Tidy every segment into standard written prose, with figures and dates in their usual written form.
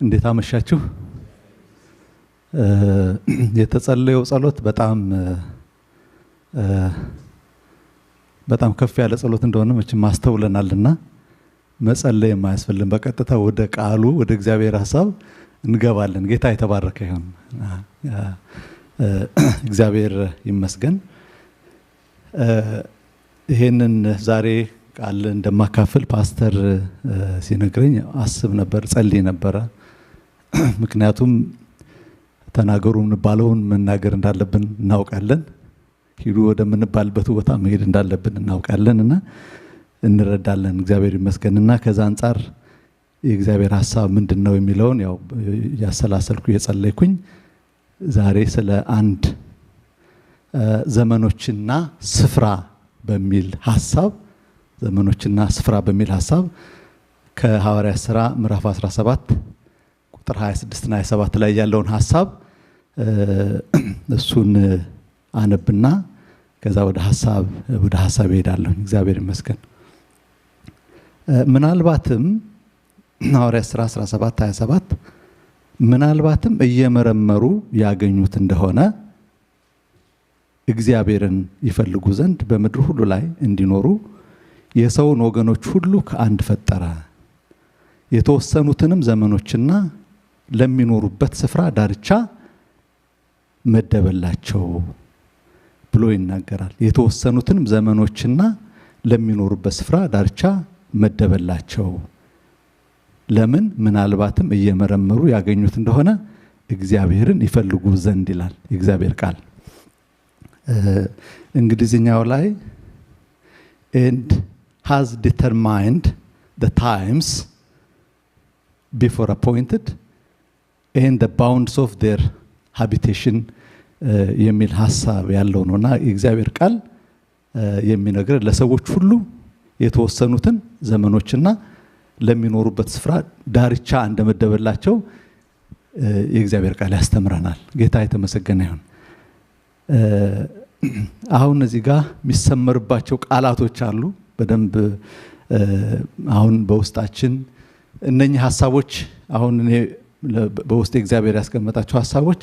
እንዴት አመሻችሁ? የተጸለየው ጸሎት በጣም ከፍ ያለ ጸሎት እንደሆነ መቼም ማስተውለናልና መጸለይ የማያስፈልግ በቀጥታ ወደ ቃሉ ወደ እግዚአብሔር ሐሳብ እንገባለን። ጌታ የተባረከ ይሁን። እግዚአብሔር ይመስገን። ይሄንን ዛሬ ቃል እንደማካፈል ፓስተር ሲነግረኝ አስብ ነበር፣ ጸልይ ነበር። ምክንያቱም ተናገሩን ባለውን መናገር እንዳለብን እናውቃለን። ሂዱ ወደምንባልበት ቦታ መሄድ እንዳለብን እናውቃለንና እንረዳለን። እግዚአብሔር ይመስገንና ከዛ አንፃር የእግዚአብሔር ሐሳብ ምንድነው የሚለውን ያው ያሰላሰልኩ የጸለይኩኝ ዛሬ ስለ አንድ ዘመኖችና ስፍራ በሚል ሐሳብ ከሐዋርያት ሥራ ምዕራፍ 17 ቁጥር 26 እና 27 ላይ ያለውን ሐሳብ እሱን አነብና ከዛ ወደ ሐሳብ እሄዳለሁ። እግዚአብሔር ይመስገን። ምናልባትም ሐዋርያት ሥራ 17 27 ምናልባትም እየመረመሩ ያገኙት እንደሆነ እግዚአብሔርን ይፈልጉ ዘንድ በምድር ሁሉ ላይ እንዲኖሩ የሰውን ወገኖች ሁሉ ከአንድ ፈጠረ፣ የተወሰኑትንም ዘመኖችና ለሚኖሩበት ስፍራ ዳርቻ መደበላቸው ብሎ ይናገራል። የተወሰኑትንም ዘመኖችና ለሚኖሩበት ስፍራ ዳርቻ መደበላቸው። ለምን? ምናልባትም እየመረመሩ ያገኙት እንደሆነ እግዚአብሔርን ይፈልጉ ዘንድ ይላል የእግዚአብሔር ቃል። እንግሊዝኛው ላይ and has determined the times before appointed and the bounds of their habitation የሚል ሐሳብ ያለው ነውና የእግዚአብሔር ቃል የሚነግር ለሰዎች ሁሉ የተወሰኑትን ዘመኖችና ለሚኖሩበት ስፍራ ዳርቻ እንደመደበላቸው የእግዚአብሔር ቃል ያስተምረናል። ጌታ የተመሰገነ ይሁን። አሁን እዚህ ጋር የሚሰመርባቸው ቃላቶች አሉ። በደንብ አሁን በውስጣችን እነኚህ ሐሳቦች አሁን እኔ በውስጥ እግዚአብሔር ያስቀመጣቸው ሐሳቦች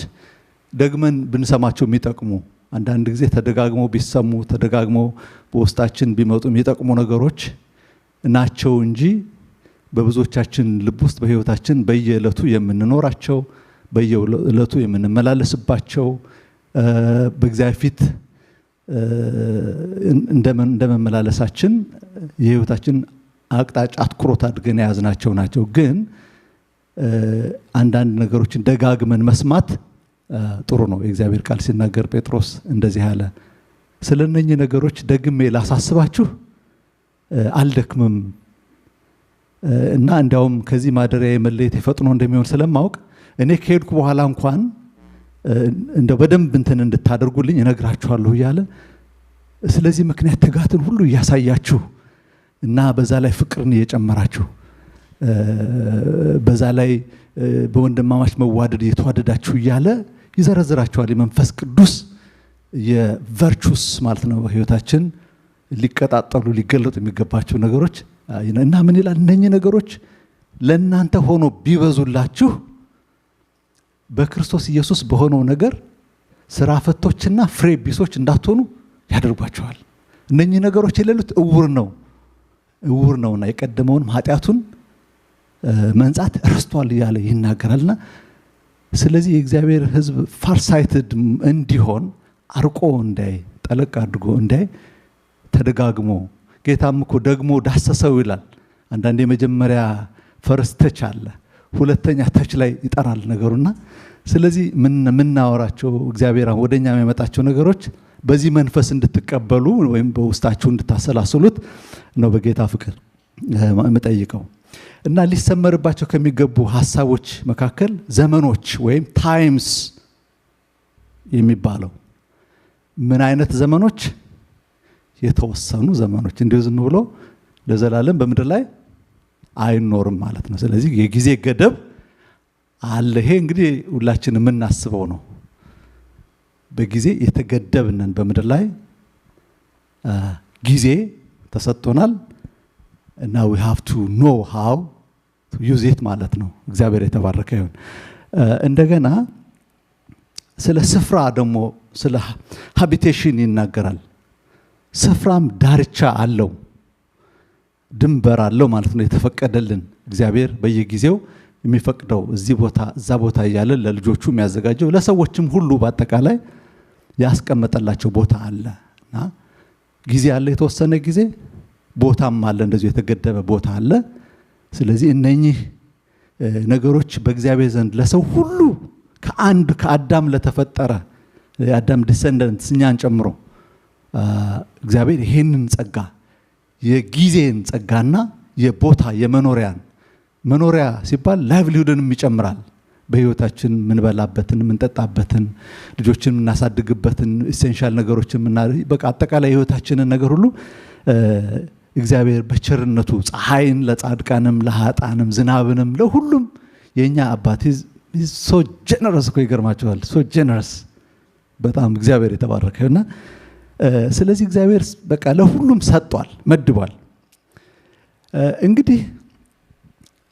ደግመን ብንሰማቸው የሚጠቅሙ አንዳንድ ጊዜ ተደጋግሞ ቢሰሙ ተደጋግሞ በውስጣችን ቢመጡ የሚጠቅሙ ነገሮች ናቸው እንጂ በብዙዎቻችን ልብ ውስጥ በህይወታችን በየዕለቱ የምንኖራቸው በየዕለቱ የምንመላለስባቸው በእግዚአብሔር ፊት እንደመመላለሳችን የህይወታችን አቅጣጫ አትኩሮት አድርገን ያዝናቸው ናቸው። ግን አንዳንድ ነገሮችን ደጋግመን መስማት ጥሩ ነው። የእግዚአብሔር ቃል ሲናገር ጴጥሮስ እንደዚህ አለ፣ ስለነኚህ ነገሮች ደግሜ ላሳስባችሁ አልደክምም እና እንዲያውም ከዚህ ማደሪያ የመለየት ፈጥኖ እንደሚሆን ስለማውቅ እኔ ከሄድኩ በኋላ እንኳን እንደው በደንብ እንድታደርጉልኝ እነግራችኋለሁ እያለ ስለዚህ ምክንያት ትጋትን ሁሉ እያሳያችሁ እና በዛ ላይ ፍቅርን እየጨመራችሁ በዛ ላይ በወንድማማች መዋደድ እየተዋደዳችሁ እያለ ይዘረዝራችኋል። የመንፈስ ቅዱስ የቨርቹስ ማለት ነው በህይወታችን ሊቀጣጠሉ ሊገለጡ የሚገባቸው ነገሮች እና ምን ይላል? እነኚህ ነገሮች ለእናንተ ሆኖ ቢበዙላችሁ በክርስቶስ ኢየሱስ በሆነው ነገር ስራ ፈቶችና ፍሬ ቢሶች እንዳትሆኑ ያደርጓቸዋል። እነኚህ ነገሮች የሌሉት እውር ነውና የቀደመውንም ኃጢአቱን መንጻት ረስቷል እያለ ይናገራልና ስለዚህ የእግዚአብሔር ሕዝብ ፋርሳይትድ እንዲሆን አርቆ እንዳይ ጠለቅ አድርጎ እንዳይ ተደጋግሞ ጌታም እኮ ደግሞ ዳሰሰው ይላል። አንዳንዴ መጀመሪያ ፈርስት ተች አለ፣ ሁለተኛ ተች ላይ ይጠራል ነገሩና ስለዚህ ምናወራቸው እግዚአብሔር ወደኛ የሚያመጣቸው ነገሮች በዚህ መንፈስ እንድትቀበሉ ወይም በውስጣችሁ እንድታሰላስሉት ነው በጌታ ፍቅር መጠይቀው። እና ሊሰመርባቸው ከሚገቡ ሐሳቦች መካከል ዘመኖች ወይም ታይምስ የሚባለው ምን አይነት ዘመኖች? የተወሰኑ ዘመኖች እንዲሁ ዝም ብሎ ለዘላለም በምድር ላይ አይኖርም ማለት ነው። ስለዚህ የጊዜ ገደብ አለ። ይሄ እንግዲህ ሁላችንም የምናስበው ነው። በጊዜ የተገደብነን በምድር ላይ ጊዜ ተሰጥቶናል እና we have to know how ዩዝ ኢት ማለት ነው። እግዚአብሔር የተባረከ ይሁን። እንደገና ስለ ስፍራ ደግሞ ስለ ሃቢቴሽን ይናገራል። ስፍራም ዳርቻ አለው፣ ድንበር አለው ማለት ነው። የተፈቀደልን እግዚአብሔር በየጊዜው የሚፈቅደው እዚህ ቦታ እዛ ቦታ እያለ ለልጆቹ የሚያዘጋጀው ለሰዎችም ሁሉ በአጠቃላይ ያስቀመጠላቸው ቦታ አለና ጊዜ አለ፣ የተወሰነ ጊዜ ቦታም አለ፣ እንደዚህ የተገደበ ቦታ አለ። ስለዚህ እነኚህ ነገሮች በእግዚአብሔር ዘንድ ለሰው ሁሉ ከአዳም ለተፈጠረ የአዳም ዲሰንደንትስ እኛን ጨምሮ እግዚአብሔር ይሄንን ጸጋ የጊዜን ጸጋና የቦታ መኖሪያ ሲባል ላይቭሊሁድንም ይጨምራል። በህይወታችን ምንበላበትን ምንጠጣበትን ልጆችን ምናሳድግበትን ኢሴንሻል ነገሮችን በቃ አጠቃላይ ህይወታችንን ነገር ሁሉ እግዚአብሔር በቸርነቱ ፀሐይን ለጻድቃንም ለኃጥአንም ዝናብንም ለሁሉም የኛ አባት ሶ ጀነረስ እኮ ይገርማችኋል። ሶ ጀነረስ በጣም እግዚአብሔር የተባረከና ስለዚህ እግዚአብሔር በቃ ለሁሉም ሰጥቷል፣ መድቧል። እንግዲህ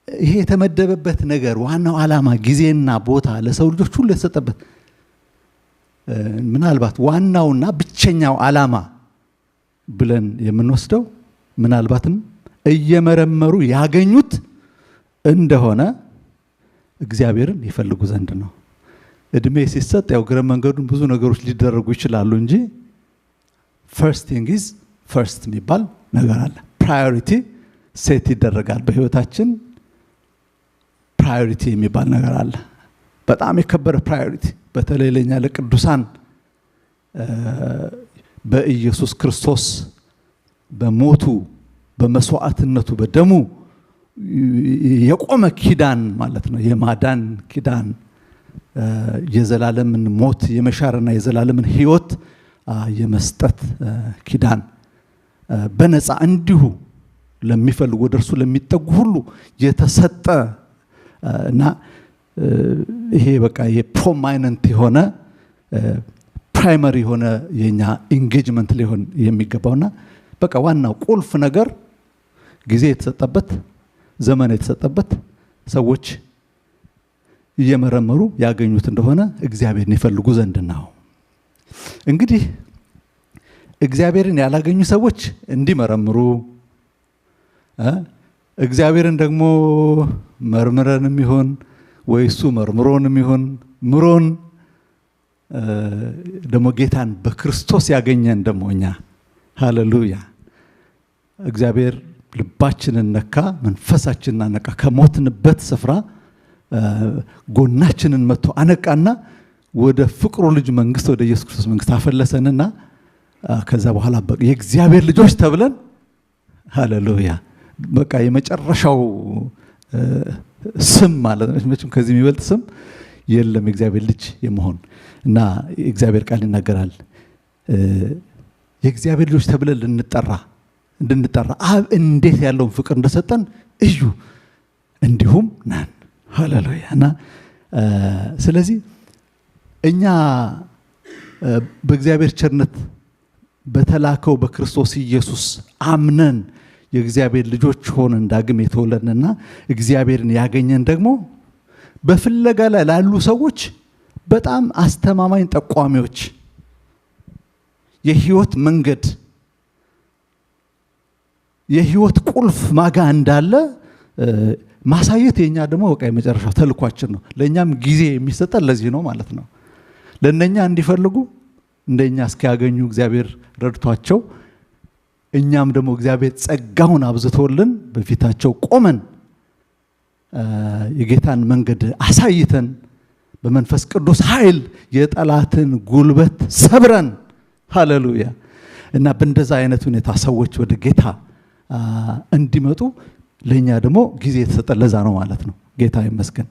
ይሄ የተመደበበት ነገር ዋናው ዓላማ ጊዜና ቦታ ለሰው ልጆች ሁሉ የተሰጠበት ምናልባት ዋናውና ብቸኛው ዓላማ ብለን የምንወስደው ምናልባትም እየመረመሩ ያገኙት እንደሆነ እግዚአብሔርን ይፈልጉ ዘንድ ነው። እድሜ ሲሰጥ ያው ግረ መንገዱን ብዙ ነገሮች ሊደረጉ ይችላሉ እንጂ ፈርስት ቲንግ ኢዝ ፈርስት የሚባል ነገር አለ። ፕራዮሪቲ ሴት ይደረጋል በህይወታችን። ፕራዮሪቲ የሚባል ነገር አለ፣ በጣም የከበረ ፕራዮሪቲ። በተለይ ለኛ ለቅዱሳን በኢየሱስ ክርስቶስ በሞቱ በመስዋዕትነቱ በደሙ የቆመ ኪዳን ማለት ነው። የማዳን ኪዳን፣ የዘላለምን ሞት የመሻርና የዘላለምን ህይወት የመስጠት ኪዳን በነፃ እንዲሁ ለሚፈልጉ ወደርሱ ለሚጠጉ ሁሉ የተሰጠ እና ይሄ በቃ የፕሮማይነንት የሆነ ፕራይመሪ የሆነ የኛ ኢንጌጅመንት ሊሆን የሚገባውና በቃ ዋናው ቁልፍ ነገር ጊዜ የተሰጠበት ዘመን የተሰጠበት ሰዎች እየመረመሩ ያገኙት እንደሆነ እግዚአብሔርን ይፈልጉ ዘንድ ነው። እንግዲህ እግዚአብሔርን ያላገኙ ሰዎች እንዲመረምሩ እግዚአብሔርን ደግሞ መርምረንም ይሁን ወይሱ መርምሮንም ይሁን ምሮን ደግሞ ጌታን በክርስቶስ ያገኘን ደግሞ እኛ ሃሌሉያ እግዚአብሔር ልባችንን ነካ፣ መንፈሳችንን ነካ፣ ከሞትንበት ስፍራ ጎናችንን መጥቶ አነቃና ወደ ፍቅሩ ልጅ መንግስት ወደ ኢየሱስ ክርስቶስ መንግስት አፈለሰንና ከዛ በኋላ የእግዚአብሔር ልጆች ተብለን ሃሌሉያ በቃ የመጨረሻው ስም ማለት ነው። መቼም ከዚህ የሚበልጥ ስም የለም የእግዚአብሔር ልጅ የመሆን እና እግዚአብሔር ቃል ይናገራል የእግዚአብሔር ልጆች ተብለን እንድንጠራ አብ እንዴት ያለውን ፍቅር እንደሰጠን እዩ እንዲሁም ነን። ሃሌሉያ እና ስለዚህ እኛ በእግዚአብሔር ቸርነት በተላከው በክርስቶስ ኢየሱስ አምነን የእግዚአብሔር ልጆች ሆነን ዳግም የተወለድንና እግዚአብሔርን ያገኘን ደግሞ በፍለጋ ላይ ላሉ ሰዎች በጣም አስተማማኝ ጠቋሚዎች፣ የህይወት መንገድ፣ የህይወት ቁልፍ ማጋ እንዳለ ማሳየት የኛ ደግሞ በቃ የመጨረሻው ተልኳችን ነው። ለኛም ጊዜ የሚሰጠን ለዚህ ነው ማለት ነው። ለነኛ እንዲፈልጉ እንደኛ እስኪያገኙ እግዚአብሔር ረድቷቸው እኛም ደግሞ እግዚአብሔር ጸጋውን አብዝቶልን በፊታቸው ቆመን የጌታን መንገድ አሳይተን በመንፈስ ቅዱስ ኃይል የጠላትን ጉልበት ሰብረን ሃሌሉያ እና በእንደዛ አይነት ሁኔታ ሰዎች ወደ ጌታ እንዲመጡ ለኛ ደግሞ ጊዜ የተሰጠ ለዛ ነው ማለት ነው። ጌታ ይመስገን።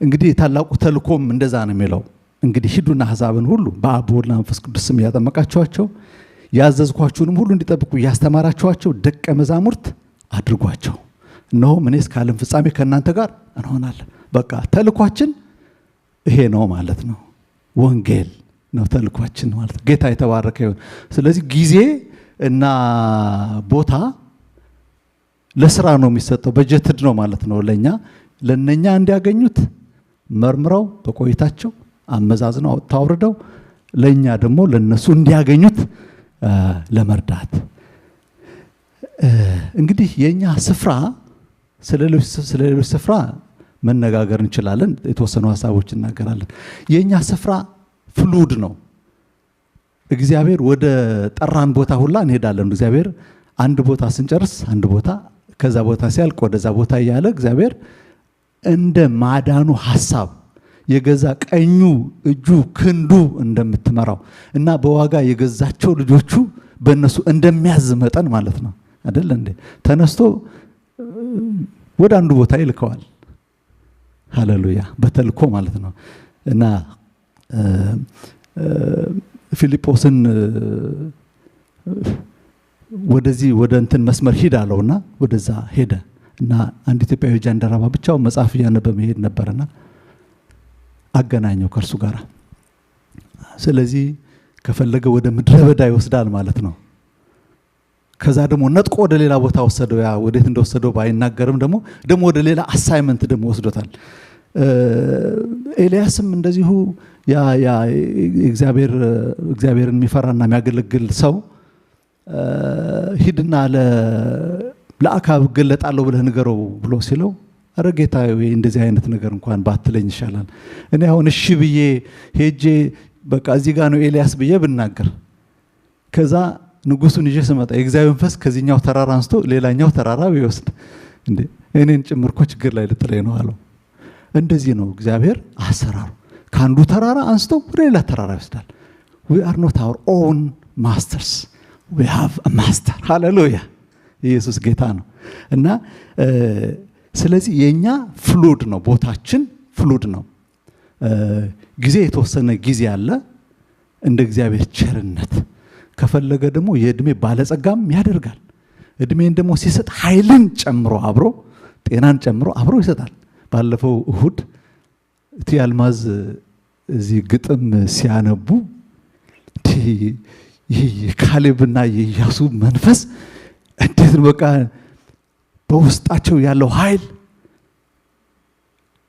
እንግዲህ ታላቁ ተልኮም እንደዛ ነው የሚለው እንግዲህ ሂዱና አሕዛብን ሁሉ በአብ በወልድና በመንፈስ ቅዱስ ስም ያጠመቃችኋቸው ያዘዝኳችሁንም ሁሉ እንዲጠብቁ ያስተማራችኋቸው ደቀ መዛሙርት አድርጓቸው፣ እነሆም እኔ እስከ ዓለም ፍጻሜ ከእናንተ ጋር እንሆናለን። በቃ ተልኳችን ይሄ ነው ማለት ነው። ወንጌል ነው ተልኳችን ማለት ነው። ጌታ የተባረከ ይሁን። ስለዚህ ጊዜ እና ቦታ ለስራ ነው የሚሰጠው በጀትድ ነው ማለት ነው ለነኛ እንዲያገኙት መርምረው በቆይታቸው አመዛዝነው ታውርደው ለኛ ደግሞ ለነሱ እንዲያገኙት ለመርዳት እንግዲህ የኛ ስፍራ ስለሌሎች ስፍራ መነጋገር እንችላለን የተወሰኑ ሐሳቦች እናገራለን የኛ ስፍራ ፍሉድ ነው እግዚአብሔር ወደ ጠራን ቦታ ሁላ እንሄዳለን እግዚአብሔር አንድ ቦታ ስንጨርስ አንድ ቦታ ከዛ ቦታ ሲያልቅ ወደዛ ቦታ ያለ እግዚአብሔር እንደ ማዳኑ ሐሳብ የገዛ ቀኙ እጁ ክንዱ እንደምትመራው እና በዋጋ የገዛቸው ልጆቹ በእነሱ እንደሚያዝ መጠን ማለት ነው አይደል እንዴ ተነስቶ ወደ አንዱ ቦታ ይልከዋል ሃሌሉያ በተልኮ ማለት ነው እና ፊልጶስን ወደዚህ ወደ እንትን መስመር ሄድ አለውና ወደዛ ሄደ እና አንድ ኢትዮጵያዊ ጃንደረባ ብቻው መጽሐፍ ያነበበ መሄድ ነበርና አገናኘው ከርሱ ጋር ስለዚህ ከፈለገ ወደ ምድረ በዳ ይወስዳል ማለት ነው ከዛ ደግሞ ነጥቆ ወደ ሌላ ቦታ ወሰደው ያ ወዴት እንደወሰደው ባይናገርም ደግሞ ወደ ሌላ አሳይመንት ደግሞ ወስዶታል ኤልያስም እንደዚሁ ያ እግዚአብሔርን የሚፈራና የሚያገለግል ሰው ሂድና ለአካብ ገለጣለሁ ብለህ ንገረው ብሎ ሲለው አረ ጌታዬ እንደዚህ አይነት ነገር እንኳን ባትለኝ ይሻላል እኔ አሁን እሺ ብዬ ሄጄ በቃ እዚህ ጋር ነው ኤልያስ ብዬ ብናገር ከዛ ንጉሱን ይዤ ስመጣ የእግዚአብሔር መንፈስ ከዚህኛው ተራራ አንስቶ ሌላኛው ተራራ ይወስድ እንዴ እኔን ጭምርኮ ችግር ላይ ልጥለኝ ነው አለው እንደዚህ ነው እግዚአብሔር አሰራሩ ካንዱ ተራራ አንስቶ ሌላ ተራራ ይወስዳል we are not our own masters we have a master hallelujah ኢየሱስ ጌታ ነው እና ስለዚህ የኛ ፍሉድ ነው ቦታችን ፍሉድ ነው ጊዜ የተወሰነ ጊዜ አለ እንደ እግዚአብሔር ቸርነት ከፈለገ ደግሞ የእድሜ ባለጸጋም ያደርጋል እድሜን ደግሞ ሲሰጥ ኃይልን ጨምሮ አብሮ ጤናን ጨምሮ አብሮ ይሰጣል ባለፈው እሁድ ቲያልማዝ እዚህ ግጥም ሲያነቡ የካሌብና የኢያሱ መንፈስ እንዴት በቃ በውስጣቸው ያለው ኃይል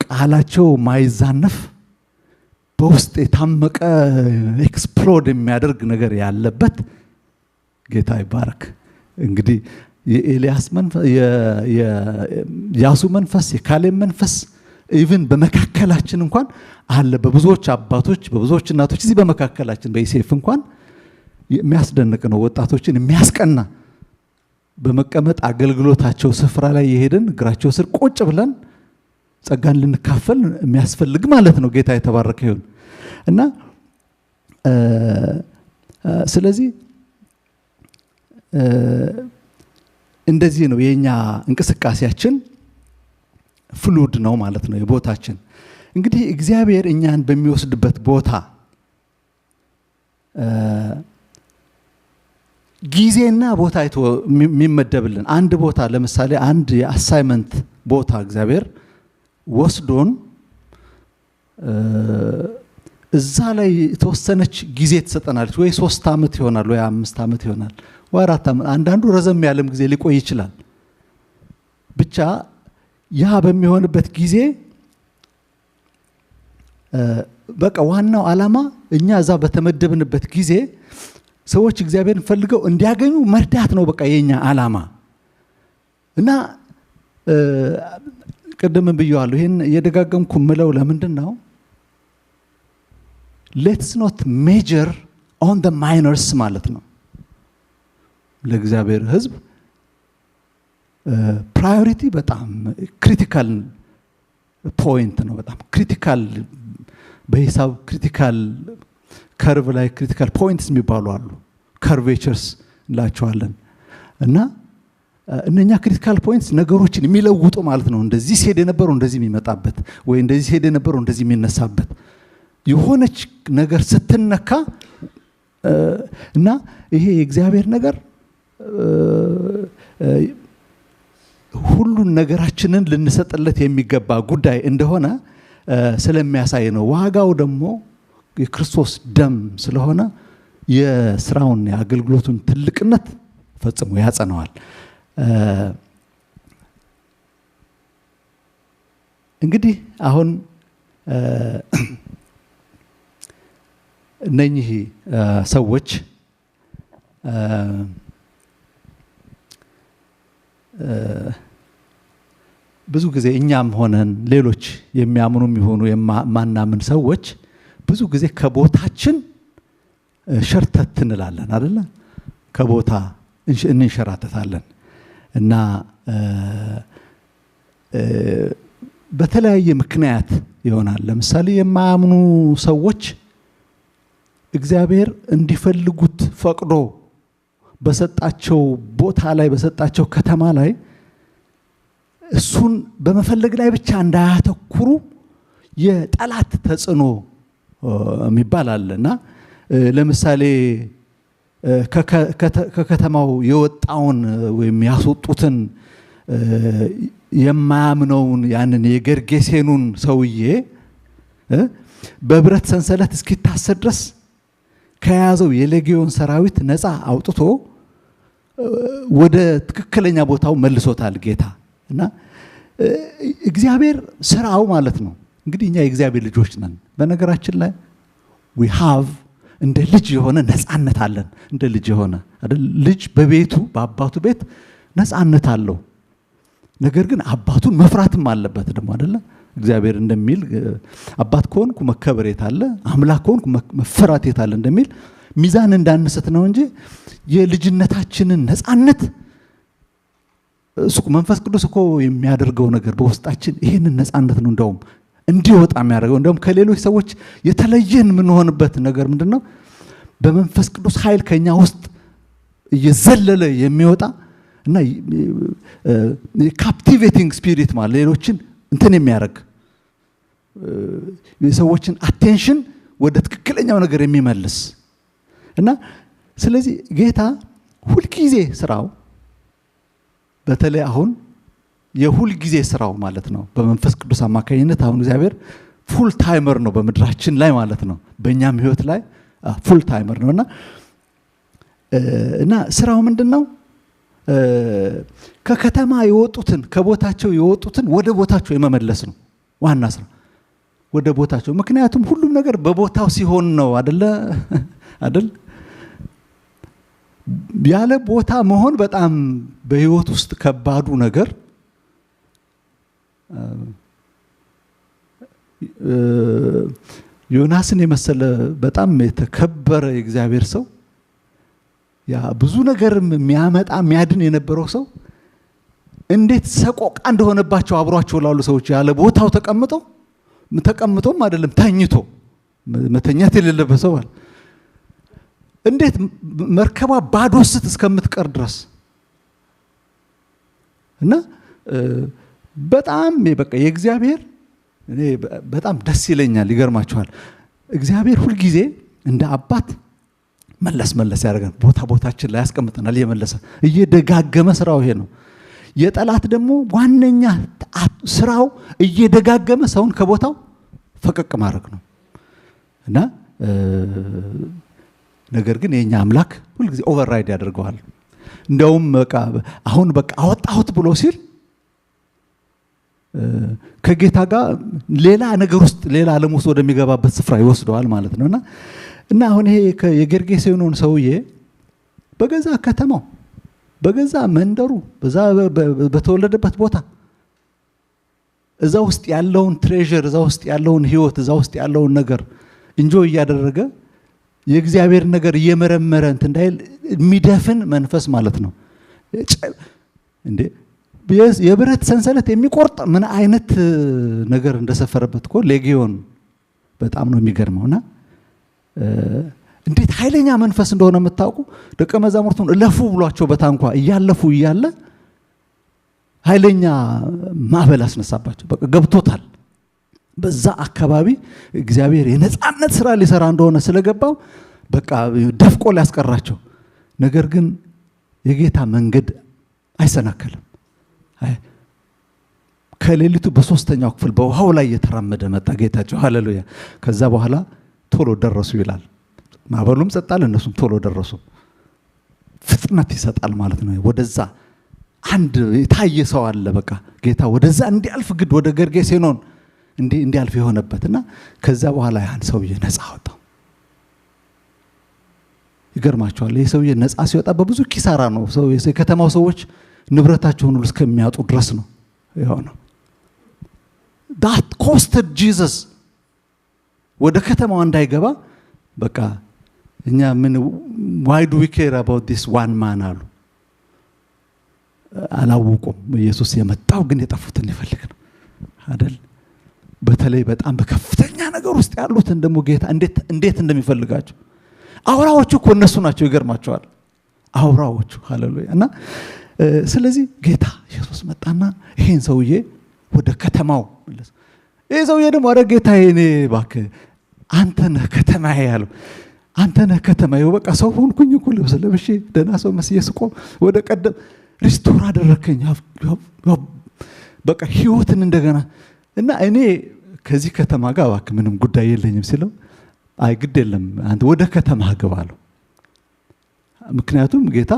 ቃላቸው ማይዛነፍ በውስጥ የታመቀ ኤክስፕሎድ የሚያደርግ ነገር ያለበት ጌታ ይባረክ እንግዲህ የኤልያስ መንፈስ የኢያሱ መንፈስ የካሌብ መንፈስ ኢቭን በመካከላችን እንኳን አለ በብዙዎች አባቶች በብዙዎች እናቶች እዚህ በመካከላችን በኢሴፍ እንኳን የሚያስደንቅ ነው ወጣቶችን የሚያስቀና በመቀመጥ አገልግሎታቸው ስፍራ ላይ የሄድን እግራቸው ስር ቁጭ ብለን ጸጋን ልንካፈል የሚያስፈልግ ማለት ነው ጌታ የተባረከ ይሁን እና ስለዚህ እንደዚህ ነው የኛ እንቅስቃሴያችን ፍሉድ ነው ማለት ነው የቦታችን እንግዲህ እግዚአብሔር እኛን በሚወስድበት ቦታ ጊዜና ቦታ የሚመደብልን አንድ ቦታ ለምሳሌ አንድ የአሳይመንት ቦታ እግዚአብሔር ወስዶን እዛ ላይ የተወሰነች ጊዜ ተሰጠናለች ወይ 3 አመት ይሆናል ወይ 5 አመት ይሆናል ወይ 4 አመት አንዳንዱ ረዘም ያለም ጊዜ ሊቆይ ይችላል ብቻ ያ በሚሆንበት ጊዜ በቃ ዋናው ዓላማ እኛ እዛ በተመደብንበት ጊዜ ሰዎች እግዚአብሔርን ፈልገው እንዲያገኙ መርዳት ነው በቃ የኛ ዓላማ እና ቀደም ብየዋለሁ ይሄን የደጋገምኩ ምለው ለምንድን ነው let's not major on the minors ማለት ነው ለእግዚአብሔር ሕዝብ ፕራዮሪቲ በጣም ክሪቲካል ፖይንት ነው በጣም ክሪቲካል በሂሳብ ክሪቲካል ከርቭ ላይ ክሪቲካል ፖይንትስ የሚባሉ አሉ ከርቬቸርስ እንላቸዋለን እና እነኛ ክሪቲካል ፖይንትስ ነገሮችን የሚለውጡ ማለት ነው እንደዚህ ሲሄድ የነበረው እንደዚህ የሚመጣበት ወይ እንደዚህ ሲሄድ የነበረው እንደዚህ የሚነሳበት የሆነች ነገር ስትነካ እና ይሄ የእግዚአብሔር ነገር ሁሉን ነገራችንን ልንሰጥለት የሚገባ ጉዳይ እንደሆነ ስለሚያሳይ ነው ዋጋው ደግሞ የክርስቶስ ደም ስለሆነ የሥራውን የአገልግሎቱን ትልቅነት ፈጽሞ ያጸናዋል እንግዲህ አሁን እነኚህ ሰዎች ብዙ ጊዜ እኛም ሆነን ሌሎች የሚያምኑም ይሆኑ የማናምን ሰዎች ብዙ ጊዜ ከቦታችን ሸርተት እንላለን አይደለ? ከቦታ እንሸራተታለን እና በተለያየ ምክንያት ይሆናል። ለምሳሌ የማያምኑ ሰዎች እግዚአብሔር እንዲፈልጉት ፈቅዶ በሰጣቸው ቦታ ላይ በሰጣቸው ከተማ ላይ እሱን በመፈለግ ላይ ብቻ እንዳያተኩሩ የጠላት ተጽዕኖ የሚባል አለና ለምሳሌ ከከተማው የወጣውን ወይም ያስወጡትን የማያምነውን ያንን የጌርጌሴኑን ሰውዬ በብረት ሰንሰለት እስኪታሰር ድረስ ከያዘው የሌጊዮን ሰራዊት ነፃ አውጥቶ ወደ ትክክለኛ ቦታው መልሶታል ጌታ። እና እግዚአብሔር ስራው ማለት ነው። እንግዲህ እኛ የእግዚአብሔር ልጆች ነን። በነገራችን ላይ we have እንደ ልጅ የሆነ ነፃነት አለን። እንደ ልጅ የሆነ አይደል? ልጅ በቤቱ በአባቱ ቤት ነፃነት አለው። ነገር ግን አባቱን መፍራትም አለበት ደግሞ አይደለ? እግዚአብሔር እንደሚል አባት ከሆንኩ መከበር የታለ፣ አምላክ ከሆንኩ መፈራት የታለ እንደሚል ሚዛን እንዳንሰት ነው እንጂ የልጅነታችንን ነፃነት እሱ መንፈስ ቅዱስ እኮ የሚያደርገው ነገር በውስጣችን ይሄንን ነፃነት ነው እንደውም እንዲወጣ የሚያደርገው። እንደውም ከሌሎች ሰዎች የተለየን የምንሆንበት ነገር ምንድነው? በመንፈስ ቅዱስ ኃይል ከኛ ውስጥ እየዘለለ የሚወጣ እና ካፕቲቬቲንግ ስፒሪት ማለት ሌሎችን እንትን የሚያደርግ የሰዎችን አቴንሽን ወደ ትክክለኛው ነገር የሚመልስ እና ስለዚህ ጌታ ሁልጊዜ ስራው በተለይ አሁን የሁልጊዜ ስራው ማለት ነው በመንፈስ ቅዱስ አማካኝነት አሁን እግዚአብሔር ፉል ታይመር ነው በመድራችን ላይ ማለት ነው። በእኛም ህይወት ላይ ፉል ታይመር ነውና እና ስራው ምንድነው? ከከተማ የወጡትን ከቦታቸው የወጡትን ወደ ቦታቸው የመመለስ ነው ዋና ስራ፣ ወደ ቦታቸው። ምክንያቱም ሁሉም ነገር በቦታው ሲሆን ነው አይደል? ያለ ቦታ መሆን በጣም በህይወት ውስጥ ከባዱ ነገር ዮናስን የመሰለ በጣም የተከበረ የእግዚአብሔር ሰው ያ ብዙ ነገር የሚያመጣ የሚያድን የነበረው ሰው እንዴት ሰቆቃ እንደሆነባቸው አብሯቸው ላሉ ሰዎች ያለ ቦታው ተቀምጦም አይደለም ተኝቶ መተኛት የሌለበት ሰው አለ። እንዴት መርከባ ባዶ ስት እስከምትቀር ድረስ እና በጣም በቃ የእግዚአብሔር እኔ በጣም ደስ ይለኛል። ይገርማችኋል እግዚአብሔር ሁሉ ጊዜ እንደ አባት መለስ ያደርጋል። ቦታችን ላይ ያስቀምጠናል እየመለሰ እየደጋገመ ስራው ይሄ ነው። የጠላት ደግሞ ዋነኛ ስራው እየደጋገመ ሰውን ከቦታው ፈቀቅ ማድረግ ነው እና ነገር ግን የኛ አምላክ ሁሉ ጊዜ ኦቨርራይድ ያደርገዋል። እንደውም አሁን አወጣሁት ብሎ ሲል ከጌታ ጋር ሌላ ነገር ውስጥ ሌላ ዓለም ውስጥ ወደሚገባበት ስፍራ ይወስደዋል ማለት ነውና እና አሁን ይሄ የጌርጌሴኖን ሰውዬ በገዛ ከተማው በገዛ መንደሩ በዛ በተወለደበት ቦታ እዛ ውስጥ ያለውን ትሬዠር እዛ ውስጥ ያለውን ህይወት እዛ ውስጥ ያለውን ነገር ኢንጆይ እያደረገ የእግዚአብሔር ነገር እየመረመረ እንት እንዳይል የሚደፍን መንፈስ ማለት ነው። እንዴ የብረት ሰንሰለት የሚቆርጥ ምን አይነት ነገር እንደሰፈረበት እኮ ሌጊዮን በጣም ነው የሚገርመውና እንዴት ኃይለኛ መንፈስ እንደሆነ የምታውቁ ደቀ መዛሙርቱን እለፉ ብሏቸው በታንኳ እያለፉ እያለ ኃይለኛ ማዕበል አስነሳባቸው። በቃ ገብቶታል። በዛ አካባቢ እግዚአብሔር የነፃነት ስራ ሊሰራ እንደሆነ ስለገባው በቃ ደፍቆ ሊያስቀራቸው። ነገር ግን የጌታ መንገድ አይሰናከልም። ከሌሊቱ በሶስተኛው ክፍል በውሃው ላይ እየተራመደ መጣ ጌታቸው። ሃሌሉያ። ከዛ በኋላ ቶሎ ደረሱ ይላል። ማዕበሉም ጸጥ አለ፣ እነሱም ቶሎ ደረሱ። ፍጥነት ይሰጣል ማለት ነው። ወደዛ አንድ የታየ ሰው አለ። በቃ ጌታ ወደዛ እንዲያልፍ ግድ ወደ ጌርጌሴኖን እንዲያልፍ የሆነበትና ከዛ በኋላ ያን ሰውዬ ነፃ ወጣው። ይገርማቸዋል። ይሄ ሰውዬ ነፃ ሲወጣ በብዙ ኪሳራ ነው ሰው የከተማው ሰዎች ንብረታቸውን ሁሉ እስከሚያጡ ድረስ ነው የሆነው። that costed Jesus ወደ ከተማው እንዳይገባ በቃ እኛ ምን why do we care about this one man አሉ። አላወቁም ኢየሱስ የመጣው ግን የጠፉትን ይፈልግ ነው አይደል? በተለይ በጣም በከፍተኛ ነገር ውስጥ ያሉትን ደግሞ ጌታ እንዴት እንደሚፈልጋቸው አውራዎቹ እኮ እነሱ ናቸው። ይገርማቸዋል አውራዎቹ። ሃሌሉያ። እና ስለዚህ ጌታ ኢየሱስ መጣና ይሄን ሰውዬ ወደ ከተማው መለሰ። ይሄ ሰውዬ ደግሞ አረ ጌታዬ እኔ እባክህ አንተ ነህ ከተማዬ ያለው። አንተ ነህ ከተማዬ። በቃ ሰው ሆንኩኝ እኮ ልብስ ለብሼ ደህና ሰው መስዬ ስቆም ወደ ቀደም ሪስቶር አደረከኝ። በቃ ህይወትን እንደገና እና እኔ ከዚህ ከተማ ጋር እባክህ ምንም ጉዳይ የለኝም ሲለው አይ ግድ የለም አንተ ወደ ከተማ ግባ አለው። ምክንያቱም ጌታ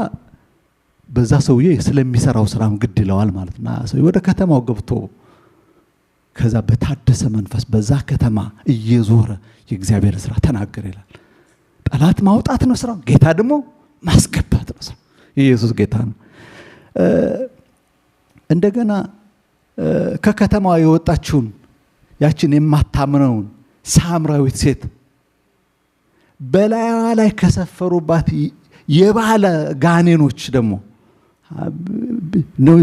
በዛ ሰውዬ ስለሚሰራው ስራም ግድ ይለዋል ማለት ነው። ሰው ወደ ከተማው ገብቶ ከዛ በታደሰ መንፈስ በዛ ከተማ እየዞረ የእግዚአብሔር ስራ ተናገረ ይላል። ጠላት ማውጣት ነው ስራው፣ ጌታ ደግሞ ማስገባት ነው ስራው። ኢየሱስ ጌታ ነው። እንደገና ከከተማዋ የወጣችውን ያችን የማታምነውን ሳምራዊት ሴት በላይዋ ላይ ከሰፈሩባት የባለ ጋኔኖች ደግሞ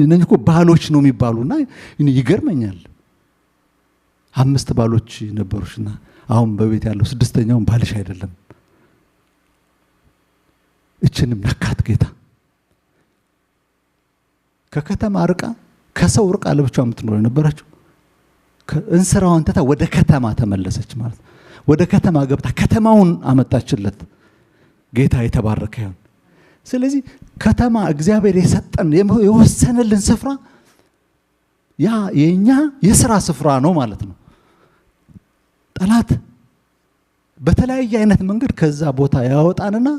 እነኚህ እኮ ባሎች ነው የሚባሉና ይገርመኛል። 5 ባሎች ነበሩሽና አሁን በቤት ያለው 6ኛውን ባልሽ አይደለም። እችንም ነካት ጌታ። ከከተማ ርቃ ከሰው ርቃ ለብቻው የምትኖር የነበረችው እንስራዋን ትታ ወደ ከተማ ተመለሰች ማለት ነው። ወደ ከተማ ገብታ ከተማውን አመጣችለት። ጌታ የተባረከ ይሁን። ስለዚህ ከተማ እግዚአብሔር የሰጠን የወሰነልን ስፍራ ያ የኛ የሥራ ስፍራ ነው ማለት ነው። ጠላት በተለያየ አይነት መንገድ ከዛ ቦታ ያወጣንና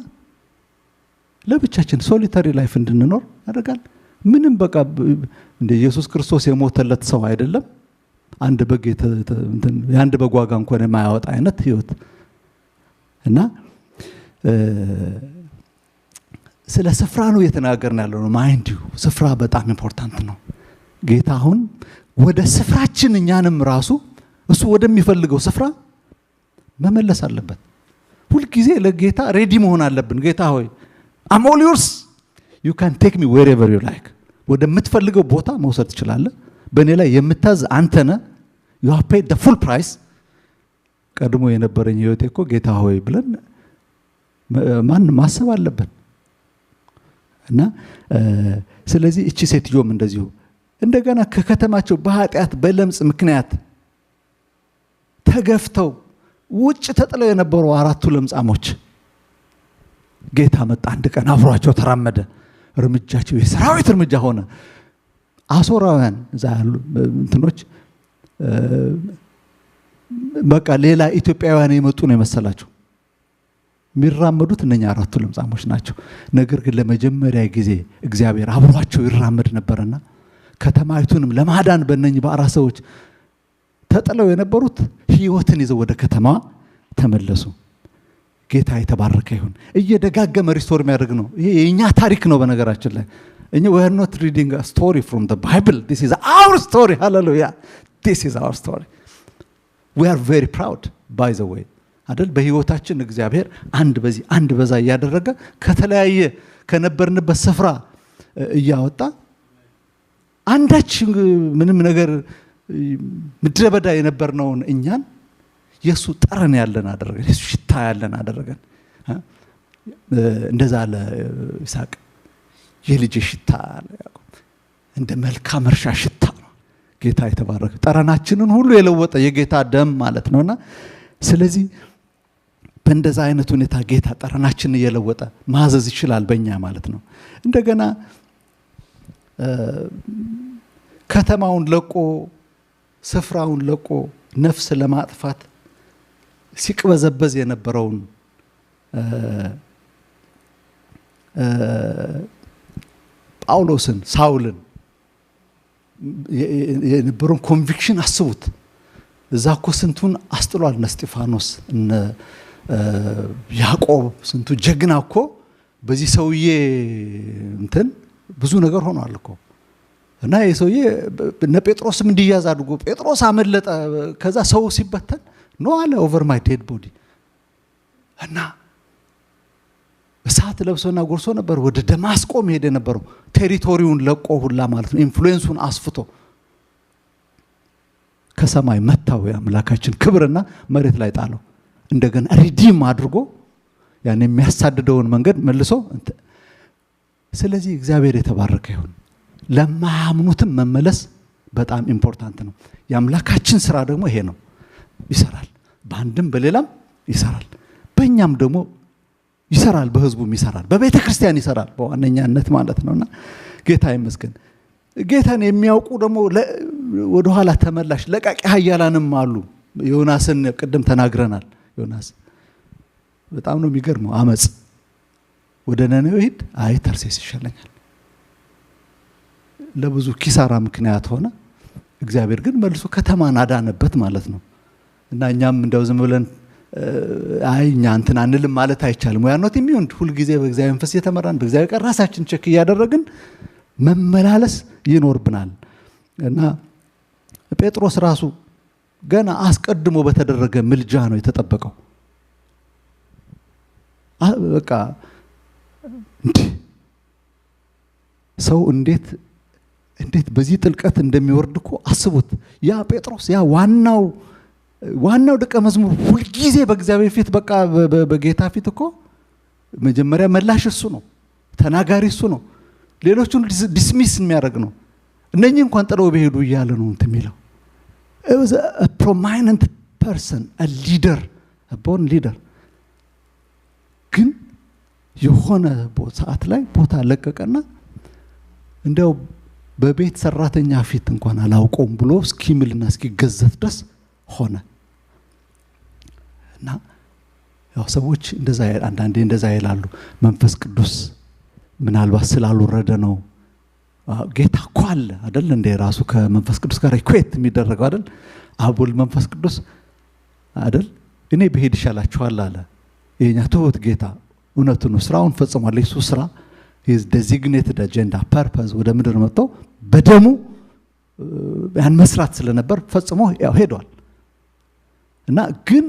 ለብቻችን ሶሊታሪ ላይፍ እንድንኖር ያደርጋል። ምንም በቃ እንደ ኢየሱስ ክርስቶስ የሞተለት ሰው አይደለም። አንድ በግ የአንድ በግ ዋጋ እንኳን የማያወጣ አይነት ህይወት እና ስለ ስፍራ ነው እየተናገርን ያለው ነው። ማይንድ ዩ ስፍራ በጣም ኢምፖርታንት ነው። ጌታ አሁን ወደ ስፍራችን እኛንም ራሱ እሱ ወደሚፈልገው ስፍራ መመለስ አለበት። ሁሉ ጊዜ ለጌታ ሬዲ መሆን አለብን። ጌታ ሆይ I'm all yours. You can take me wherever you like. ወደምትፈልገው ቦታ መውሰድ ትችላለህ። በእኔ ላይ የምታዝ አንተ ነህ። You have paid the full price. ቀድሞ የነበረኝ ህይወቴ እኮ ጌታ ሆይ ብለን ማን ማሰብ አለብን። እና ስለዚህ እቺ ሴትዮም እንደዚሁ እንደገና ከከተማቸው በኃጢአት በለምጽ ምክንያት ተገፍተው ውጭ ተጥለው የነበሩ 4 ለምጻሞች ጌታ መጣ። አንድ ቀን አብሯቸው ተራመደ። እርምጃቸው የሰራዊት እርምጃ ሆነ። አሶራውያን እዛ ያሉ እንትኖች በቃ ሌላ ኢትዮጵያውያን የመጡ ነው የመሰላቸው። የሚራመዱት እነኛ 4 ለምጻሞች ናቸው። ነገር ግን ለመጀመሪያ ጊዜ እግዚአብሔር አብሯቸው ይራመድ ነበርና ከተማይቱንም ለማዳን በእነኚህ በ4 ሰዎች ተጥለው የነበሩት ህይወትን ይዘው ወደ ከተማ ተመለሱ። ጌታ የተባረከ ይሁን። እየደጋገመ ሪስቶር የሚያደርግ ነው። ይሄ የኛ ታሪክ ነው። በነገራችን ላይ እኛ we are not reading a story from the Bible. This is our story. Hallelujah. This is our story. We are very proud, by the way. አይደል? በህይወታችን እግዚአብሔር አንድ በዛ ያደረገ ከተለያየ ከነበርንበት ስፍራ እያወጣ አንዳች ምንም ነገር ምድረበዳ የነበርነውን እኛን የሱ ጠረን ያለን አደረገን። የሱ ሽታ ያለን አደረገን። እንደዛ አለ ይስሐቅ የልጅ ሽታ እንደ መልካም እርሻ ሽታ ነው። ጌታ የተባረከ ጠረናችንን ሁሉ የለወጠ የጌታ ደም ማለት ነውና ስለዚህ በእንደዛ አይነት ሁኔታ ጌታ ጠረናችንን የለወጠ ማዘዝ ይችላል በእኛ ማለት ነው። እንደገና ከተማውን ለቆ ስፍራውን ለቆ ነፍስ ለማጥፋት ሲቅበዘበዝ የነበረውን ጳውሎስን ሳውልን የነበረውን ኮንቪክሽን አስቡት። እዛ እኮ ስንቱን አስጥሏል እነ እስጢፋኖስ እነ ያዕቆብ ስንቱ ጀግና እኮ በዚህ ሰውዬ እንትን ብዙ ነገር ሆኗል እኮ እና የሰውዬ እነ ጴጥሮስም እንዲያዝ አድርጎ ጴጥሮስ አመለጠ ከዛ ሰው ሲበተን ኖ አለ ኦቨር ማይ ዴድ ቦዲ እና እሳት ለብሶና ጎርሶ ነበር ወደ ደማስቆ ሄደ ነበር ቴሪቶሪውን ለቆ ሁላ ማለት ነው ኢንፍሉዌንሱን አስፍቶ ከሰማይ መታው ያምላካችን ክብርና መሬት ላይ ጣለው እንደገና ሪዲም አድርጎ ያን የሚያሳድደውን መንገድ መልሶ ስለዚህ እግዚአብሔር የተባረከ ይሁን ለማያምኑትም መመለስ በጣም ኢምፖርታንት ነው ያምላካችን ስራ ደግሞ ይሄ ነው ይሰራል በአንድም በሌላም ይሰራል በእኛም ደግሞ ይሰራል በህዝቡም ይሰራል በቤተ ክርስቲያን ይሰራል በዋነኛነት ማለት ነውና ጌታ ይመስገን ጌታን የሚያውቁ ደግሞ ወደ ኋላ ተመላሽ ለቃቂ ኃያላንም አሉ ዮናስን ቀደም ተናግረናል ዮናስ በጣም ነው የሚገርመው አመጽ ወደ ነነዌ ሄድ አይ ተርሴስ ይሻለኛል ለብዙ ኪሳራ ምክንያት ሆነ እግዚአብሔር ግን መልሶ ከተማን አዳነበት ማለት ነው እና እኛም እንደው ዝም ብለን አይኛ እንትን አንልም ማለት አይቻልም ወይ አኖት የሚሆን ሁሉ ጊዜ በእግዚአብሔር መንፈስ የተመራን በእግዚአብሔር ቃል ራሳችን ቼክ ያደረግን መመላለስ ይኖርብናል እና ጴጥሮስ ራሱ ገና አስቀድሞ በተደረገ ምልጃ ነው የተጠበቀው በቃ ሰው እንዴት በዚህ ጥልቀት እንደሚወርድ እኮ አስቡት ያ ጴጥሮስ ያ ዋናው ደቀ መዝሙር ሁሉ ጊዜ በእግዚአብሔር ፊት በቃ በጌታ ፊት እኮ መጀመሪያ መላሽ እሱ ነው ተናጋሪ እሱ ነው ሌሎቹን ዲስሚስ የሚያደርግ ነው እነኚህ እንኳን ጥለው በሄዱ ይያለ ነው እንትሚለው it was a prominent person a leader a born leader ግን የሆነ ሰዓት ላይ ቦታ ለቀቀና እንደው በቤት ሰራተኛ ፊት እንኳን አላውቀውም ብሎ እስኪምልና እስኪገዘት ድረስ ሆነ እና ያው ሰዎች እንደዛ አንዳንዴ እንደዛ ይላሉ መንፈስ ቅዱስ ምናልባት ስላልወረደ ነው ጌታ እኮ አለ አይደል እንደ ራሱ ከመንፈስ ቅዱስ ጋር ኢኩዌት የሚደረገው አይደል አቡል መንፈስ ቅዱስ አይደል እኔ በሄድ ይሻላችኋል አለ የኛ ተውት ጌታ እውነቱ ነው ስራውን ፈጽሟል እሱ ስራ his designated agenda purpose ወደ ምድር መጥቶ በደሙ ያን መስራት ስለነበር ፈጽሞ ያው ሄዷል እና ግን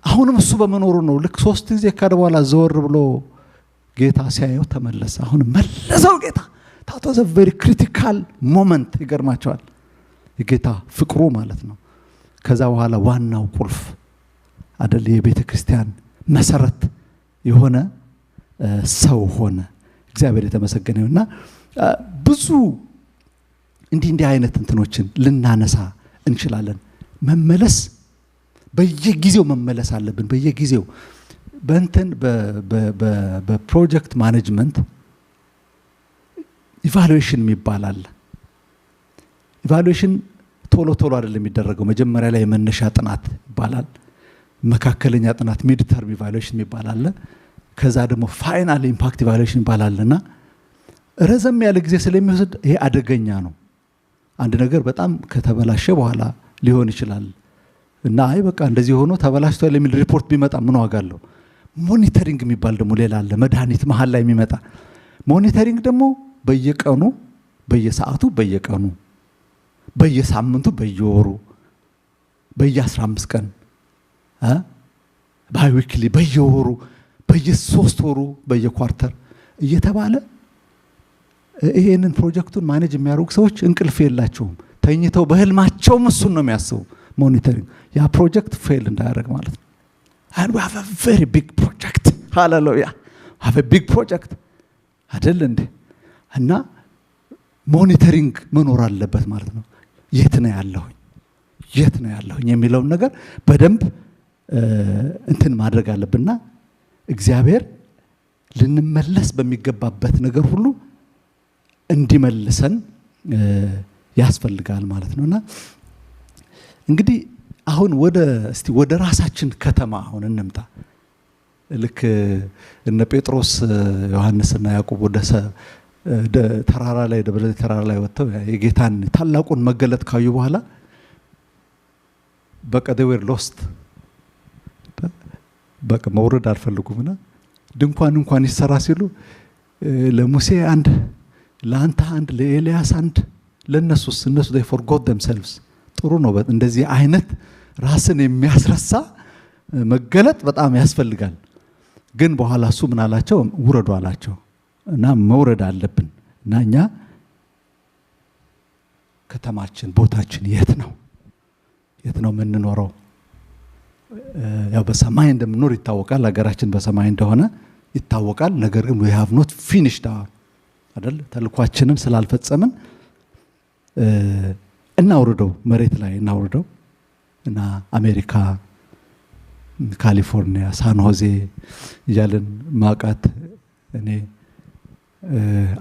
አሁንም እሱ በመኖሩ ነው ልክ 3 ጊዜ ካደ በኋላ ዘወር ብሎ ጌታ ሲያየው ተመለሰ አሁን መለሰው ጌታ that was a very critical moment ይገርማቸዋል የጌታ ፍቅሩ ማለት ነው ከዛ በኋላ ዋናው ቁልፍ አይደል የቤተ ክርስቲያን መሰረት የሆነ ሰው ሆነ እግዚአብሔር የተመሰገነ ይሁንና ብዙ እንዲህ አይነት እንትኖችን ልናነሳ እንችላለን መመለስ በየጊዜው መመለስ አለብን በየጊዜው በእንትን በፕሮጀክት ማኔጅመንት ኢቫሉዌሽን ይባላል ኢቫሉዌሽን ቶሎ አይደለም የሚደረገው መጀመሪያ ላይ የመነሻ ጥናት ይባላል መካከለኛ ጥናት ሚድ ተርም ኢቫሉዌሽን ይባላል ከዛ ደግሞ ፋይናል ኢምፓክት ኢቫሉዌሽን ይባላልና ረዘም ያለ ጊዜ ስለሚወስድ ይሄ አደገኛ ነው አንድ ነገር በጣም ከተበላሸ በኋላ ሊሆን ይችላል እና አይ በቃ እንደዚህ ሆኖ ተበላሽቷል የሚል ሪፖርት ቢመጣ ምን ዋጋ አለው ሞኒተሪንግ የሚባል ደግሞ ሌላ አለ መድኃኒት መሃል ላይ የሚመጣ ሞኒተሪንግ ደግሞ በየቀኑ በየሰዓቱ በየቀኑ በየሳምንቱ በየወሩ በየ15 ቀን ባይዊክሊ በየወሩ በየ3 ወሩ በየኳርተር እየተባለ ይሄንን ፕሮጀክቱን ማኔጅ የሚያደርጉ ሰዎች እንቅልፍ የላቸውም ተኝተው በህልማቸው እሱን ነው የሚያስቡ ሞኒተሪንግ ያ ፕሮጀክት ፌል እንዳያደርግ ማለት ነው and we have a very big project hallelujah have a big project አይደል እንዴ እና ሞኒተሪንግ መኖር አለበት ማለት ነው የት ነው ያለሁኝ የሚለው ነገር በደንብ እንትን ማድረግ አለብንና እግዚአብሔር ልንመለስ በሚገባበት ነገር ሁሉ እንዲመልሰን ያስፈልጋል ማለት ነውና እንግዲህ አሁን ወደ ራሳችን ከተማ አሁን እንምጣ ልክ እነ ጴጥሮስ ዮሐንስና ያዕቆብ ወደ ተራራ ላይ ደብረ ተራራ ላይ ወጥተው የጌታን ታላቁን መገለጥ ካዩ በኋላ በቃ they were lost በቃ መውረድ አልፈልጉምና ድንኳን እንኳን ይሰራ ሲሉ ለሙሴ አንድ ለአንተ አንድ ለኤልያስ አንድ ለነሱስ እነሱ they forgot themselves ጥሩ ነው እንደዚህ አይነት ራስን የሚያስረሳ መገለጥ በጣም ያስፈልጋል ግን በኋላ እሱ ምን አላቸው ውረዱ አላቸው እና መውረድ አለብን እና እኛ ከተማችን ቦታችን የት ነው የምንኖረው ያው በሰማይ እንደምንኖር ይታወቃል ሀገራችን በሰማይ እንደሆነ ይታወቃል ነገር ግን we have not finished አይደል ተልኳችንን ስላልፈጸምን እናውርደው መሬት ላይ እናውርደው እና አሜሪካ ካሊፎርኒያ ሳን ሆዜ ያለን ማቃት እኔ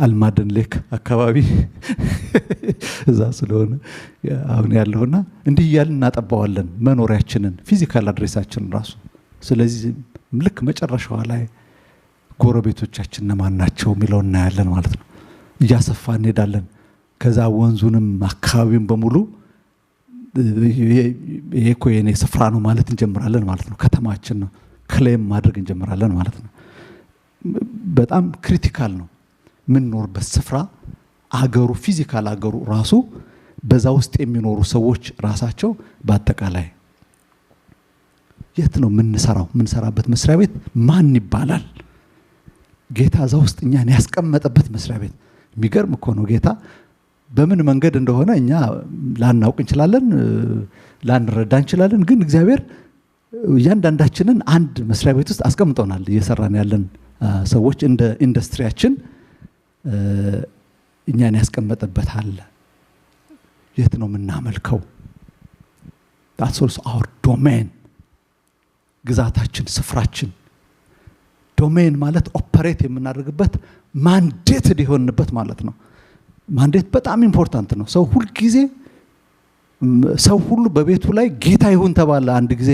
አልማደን ሌክ አካባቢ እዛ ስለሆነ አሁን ያለውና እንዲህ ያልን እናጠባዋለን መኖሪያችንን ፊዚካል አድሬሳችንን ራሱ ስለዚህ ልክ መጨረሻው ላይ ጎረቤቶቻችን ማን ናቸው ሚለውና ያለን ማለት ነው እያሰፋ እንሄዳለን ከዛ ወንዙንም አካባቢውን በሙሉ ይሄኮ የኔ ስፍራ ነው ማለት እንጀምራለን ማለት ነው ከተማችን ነው ክሌም ማድረግ እንጀምራለን ማለት ነው በጣም ክሪቲካል ነው ምን ኖርበት ስፍራ አገሩ ፊዚካል አገሩ ራሱ በዛ ውስጥ የሚኖሩ ሰዎች ራሳቸው በአጠቃላይ የት ነው ምንሰራበት መስሪያ ቤት ማን ይባላል ጌታ እዛ ውስጥ እኛን ያስቀመጠበት መስሪያ ቤት የሚገርም እኮ ነው ጌታ በምን መንገድ እንደሆነ እኛ ላናውቅ እንችላለን ላንረዳ እንችላለን ግን እግዚአብሔር እያንዳንዳችንን አንድ መስሪያ ቤት ውስጥ አስቀምጦናል እየሰራን ያለን ሰዎች እንደ ኢንዱስትሪያችን እኛን ያስቀመጠበት አለ የት ነው ምናመልከው that's also our domain ግዛታችን ስፍራችን ዶሜን ማለት ኦፐሬት የምናደርግበት ማንዴት ሊሆንበት ማለት ነው ማንዴት በጣም ኢምፖርታንት ነው ሰው ሁሉ ጊዜ ሰው ሁሉ በቤቱ ላይ ጌታ ይሁን ተባለ አንድ ጊዜ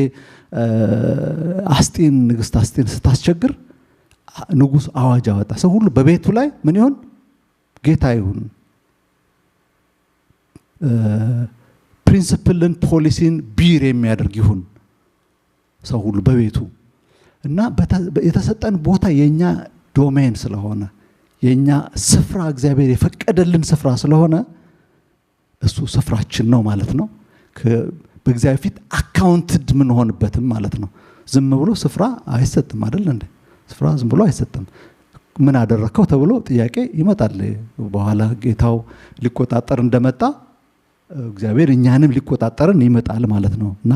ንግስት አስጢን ስታስቸግር ንጉስ አዋጅ አወጣ ሰው ሁሉ በቤቱ ላይ ምን ይሁን ጌታ ይሁን ፕሪንሲፕልን ፖሊሲን ቢር የሚያደርግ ይሁን ሰው ሁሉ በቤቱ እና የተሰጠን ቦታ የኛ ዶሜን ስለሆነ የኛ ስፍራ እግዚአብሔር የፈቀደልን ስፍራ ስለሆነ እሱ ስፍራችን ነው ማለት ነው በእግዚአብሔር ፊት አካውንትድ ምን ሆንበትም ማለት ነው ዝም ብሎ ስፍራ አይሰጥም አይደል እንዴ ስፍራ ዝም ብሎ አይሰጥም ምን አደረከው ተብሎ ጥያቄ ይመጣል በኋላ ጌታው ሊቆጣጠር እንደመጣ እግዚአብሔር እኛንም ሊቆጣጠርን ይመጣል ማለት ነውና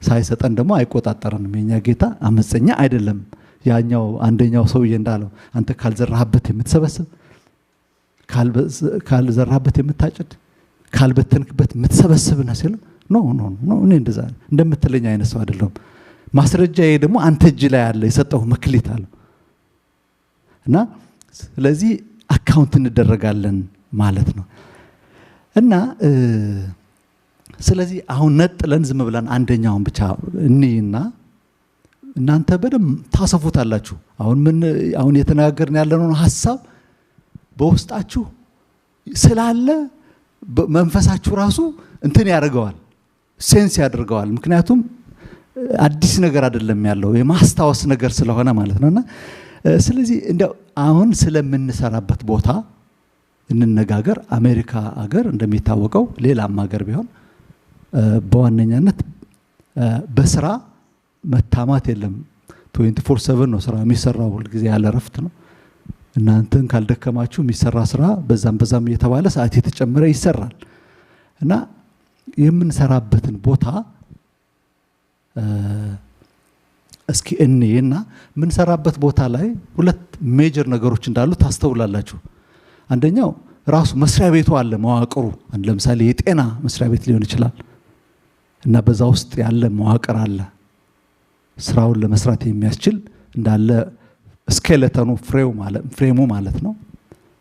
ሳይሰጠን ደግሞ አይቆጣጠረንም የኛ ጌታ አመፀኛ አይደለም ያኛው አንደኛው ሰውዬ እንዳለው አንተ ካልዘራህበት የምትሰበስብ ካልዘራህበት የምታጭድ ካልበተንክበት የምትሰበስብ ነው ሲል ኖ እኔ እንደዛ እንደምትለኝ አይነት ሰው አይደለም ማስረጃዬ ደግሞ አንተ እጅ ላይ ያለ የሰጠው መክሊት አለ እና ስለዚህ አካውንት እንደረጋለን ማለት ነው እና ስለዚህ አሁን ነጥለን ዝም ብለን አንደኛውን ብቻ እንይና እናንተ በደም ታሰፉታላችሁ አሁን የተናገርን ያለነው ሐሳብ በውስጣችሁ ስላለ መንፈሳችሁ ራሱ እንትን ያደርገዋል ሴንስ ያደርገዋል ምክንያቱም አዲስ ነገር አይደለም ያለው የማስታወስ ነገር ስለሆነ ማለት ነውና ስለዚህ እንደው አሁን ስለምንሰራበት ቦታ እንነጋገር አሜሪካ ሀገር እንደሚታወቀው ሌላም ሀገር ቢሆን በዋነኛነት በስራ መታማት የለም 24/7 ነው ስራ የሚሰራው ሁሉ ጊዜ ያለ ረፍት ነው እናንተን ካልደከማችሁ የሚሰራ ስራ በዛም እየተባለ ሰዓት የተጨመረ ይሰራል እና የምንሰራበትን ቦታ እስኪ እንየና ምንሰራበት ቦታ ላይ ሁለት ሜጀር ነገሮች እንዳሉ ታስተውላላችሁ አንደኛው ራሱ መስሪያ ቤቱ አለ መዋቅሩ ለምሳሌ የጤና መስሪያ ቤት ሊሆን ይችላል እና በዛ ውስጥ ያለ መዋቅር አለ ስራውን ለመስራት የሚያስችል እንዳለ ስኬሌተኑ ፍሬሙ ማለት ነው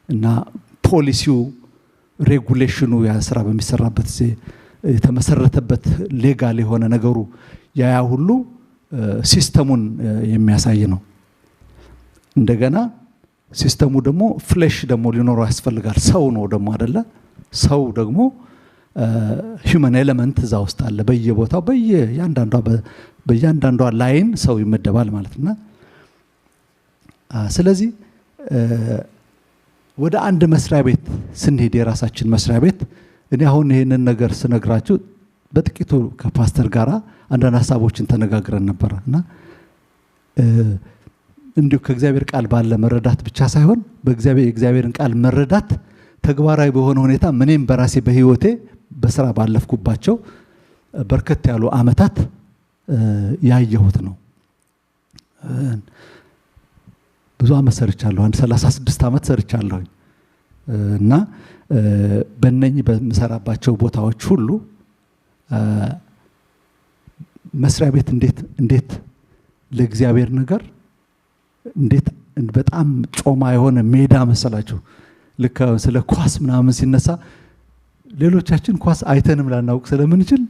እና ፖሊሲው ሬጉሌሽኑ ያ ስራ በሚሰራበት የተመሰረተበት ሌጋል የሆነ ነገሩ ያ ሁሉ ሲስተሙን የሚያሳይ ነው እንደገና ሲስተሙ ደግሞ ፍሌሽ ደግሞ ሊኖረው ያስፈልጋል ሰው ነው ደግሞ አይደለ ሰው ደግሞ ሂውመን ኤሌመንት እዛ ውስጥ አለ። በየቦታው በእያንዳንዷ ላይን ሰው ይመደባል ማለት ነው። ስለዚህ ወደ አንድ መስሪያ ቤት ስንሄድ የራሳችን መስሪያ ቤት እኔ አሁን ይሄንን ነገር ስነግራችሁ በጥቂቱ ከፓስተር ጋራ አንዳንድ ሐሳቦችን ተነጋግረን ነበር እና እንዲሁ ከእግዚአብሔር ቃል ባለ መረዳት ብቻ ሳይሆን የእግዚአብሔርን ቃል መረዳት ተግባራዊ በሆነ ሁኔታ ምንም በራሴ በህይወቴ በስራ ባለፍኩባቸው በርከት ያሉ አመታት ያየሁት ነው። ብዙ አመት ሰርቻለሁ። 36 አመት ሰርቻለሁ እና በእነኚህ በመሰራባቸው ቦታዎች ሁሉ መስሪያ ቤት እንዴት ለእግዚአብሔር ነገር እንዴት በጣም ጮማ የሆነ ሜዳ መሰላችሁ። ልክ ስለ ኳስ ምናምን ሲነሳ ሌሎቻችን ኳስ አይተንም ላናውቅ ስለምንችል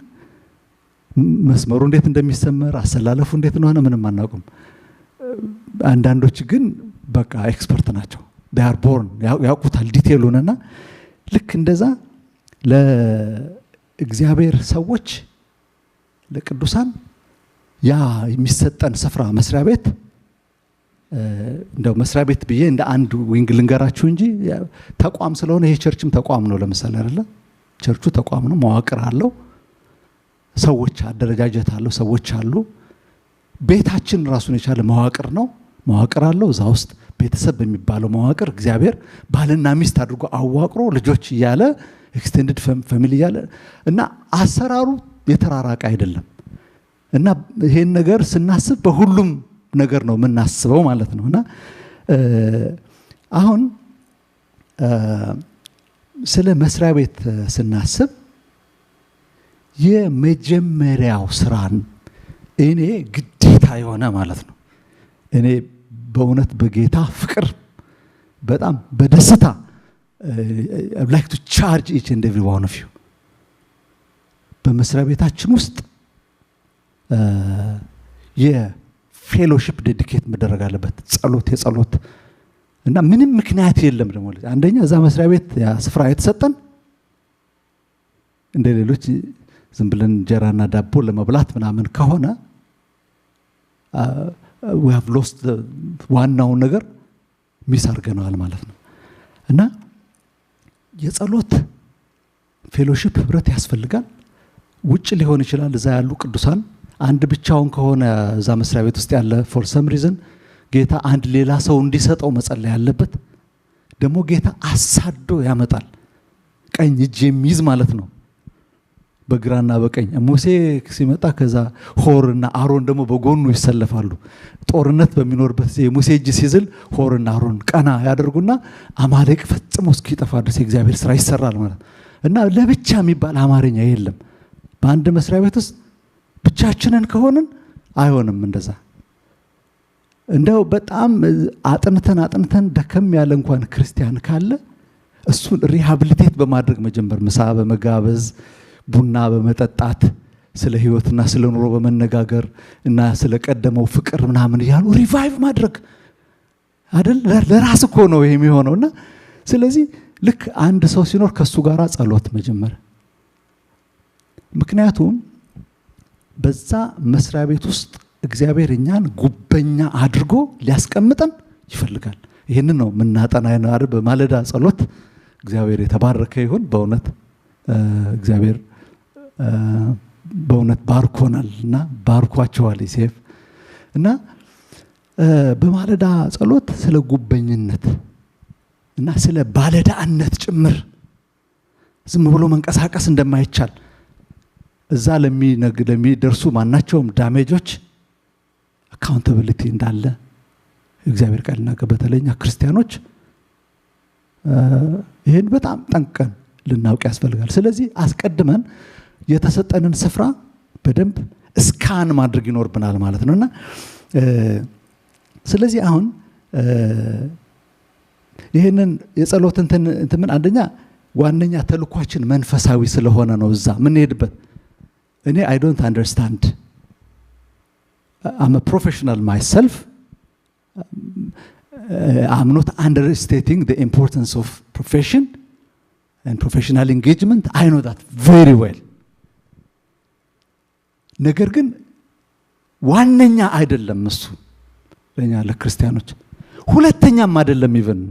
መስመሩ እንዴት እንደሚሰመር አሰላለፉ እንዴት እንደሆነ ምንም አናውቅም። አንዳንዶች ግን በቃ ኤክስፐርት ናቸው። they are born ያውቁታል ዲቴሉንና ልክ እንደዛ ለእግዚአብሔር ሰዎች ለቅዱሳን ያ የሚሰጠን ስፍራ መስሪያ ቤት እንደው መስሪያ ቤት ብዬ እንደ አንድ ዊንግ ልንገራችሁ እንጂ ተቋም ስለሆነ ይሄ ቸርችም ተቋም ነው። ለምሳሌ አይደለ ቸርቹ ተቋም ነው፣ መዋቅር አለው፣ ሰዎች አደረጃጀት አለው፣ ሰዎች አሉ። ቤታችን ራሱን የቻለ መዋቅር ነው፣ መዋቅር አለው። እዛ ውስጥ ቤተሰብ በሚባለው መዋቅር እግዚአብሔር ባልና ሚስት አድርጎ አዋቅሮ ልጆች እያለ ኤክስቴንድድ ፋሚሊ እያለ እና አሰራሩ የተራራቀ አይደለም። እና ይሄን ነገር ስናስብ በሁሉም ነገር ነው የምናስበው ማለት ነውና አሁን ስለ መስሪያ ቤት ስናስብ የመጀመሪያው ስራን እኔ ግዴታ የሆነ ማለት ነው እኔ በእውነት በጌታ ፍቅር በጣም በደስታ like to charge each and every one of you በመስሪያ ቤታችን ውስጥ የፌሎሺፕ ዴዲኬት መደረግ አለበት። የጸሎት እና ምንም ምክንያት የለም ደግሞ አንደኛ እዛ መስሪያ ቤት ያ ስፍራ የተሰጠን እንደ ሌሎች ዝም ብለን እንጀራና ዳቦ ለመብላት ምናምን ከሆነ we have lost the ዋናውን ነገር ሚስ አድርገናል ማለት ነው። እና የጸሎት ፌሎሺፕ ህብረት ያስፈልጋል። ውጭ ሊሆን ይችላል እዛ ያሉ ቅዱሳን አንድ ብቻውን ከሆነ እዛ መስሪያ ቤት ውስጥ ያለ for some reason ጌታ አንድ ሌላ ሰው እንዲሰጠው መጸለይ ያለበት። ደግሞ ጌታ አሳዶ ያመጣል ቀኝ እጅ የሚይዝ ማለት ነው በግራና በቀኝ። ሙሴ ሲመጣ ከዛ ሆርና አሮን ደግሞ በጎኑ ይሰለፋሉ። ጦርነት በሚኖርበት ጊዜ ሙሴ እጅ ሲዝል ሆርና አሮን ቀና ያደርጉና አማሌቅ ፈጽሞ እስኪጠፋ ድረስ የእግዚአብሔር ስራ ይሰራል ማለት እና ለብቻ የሚባል አማርኛ የለም። በአንድ መስሪያ ቤት ውስጥ ብቻችንን ከሆነን አይሆንም። እንደዛ እንደው በጣም አጥንተን ደከም ያለ እንኳን ክርስቲያን ካለ እሱን ሪሃቢሊቴት በማድረግ መጀመር፣ ምሳ በመጋበዝ ቡና በመጠጣት ስለ ህይወትና ስለ ኑሮ በመነጋገር እና ስለ ቀደመው ፍቅር ምናምን ያሉ ሪቫይቭ ማድረግ አይደል ለራስ እኮ ነው ይሄ የሚሆነውና ስለዚህ ልክ አንድ ሰው ሲኖር ከሱ ጋራ ጸሎት መጀመር። ምክንያቱም በዛ መስሪያ ቤት ውስጥ እግዚአብሔር እኛን ጉበኛ አድርጎ ሊያስቀምጠን ይፈልጋል። ይሄንን ነው ምናጠና አይናር በማለዳ ጸሎት እግዚአብሔር የተባረከ ይሁን። በእውነት እግዚአብሔር በእውነት ባርኮናልና ባርኳቸዋል ይሴፍ እና በማለዳ ጸሎት ስለ ጉበኝነት እና ስለ ባለዳነት ጭምር ዝም ብሎ መንቀሳቀስ እንደማይቻል እዛ ለሚደርሱ ማናቸውም ዳሜጆች አካውንታቢሊቲ እንዳለ እግዚአብሔር ቃልና በተለይኛ ክርስቲያኖች ይሄን በጣም ጠንቀን ልናውቅ ያስፈልጋል። ስለዚህ አስቀድመን የተሰጠንን ስፍራ በደንብ ስካን ማድረግ ይኖርብናል ማለት ነውና ስለዚህ አሁን ይሄንን የጸሎት እንትን አንደኛ ዋነኛ ተልኳችን መንፈሳዊ ስለሆነ ነው እዛ ምን ሄድበት እኔ I don't understand. I'm a professional myself. I'm not understating the importance of profession. and professional engagement, I know that very well. ነገር ግን ዋነኛ አይደለም እሱ ለኛ ለክርስቲያኖች ሁለተኛም አይደለም ኢቭን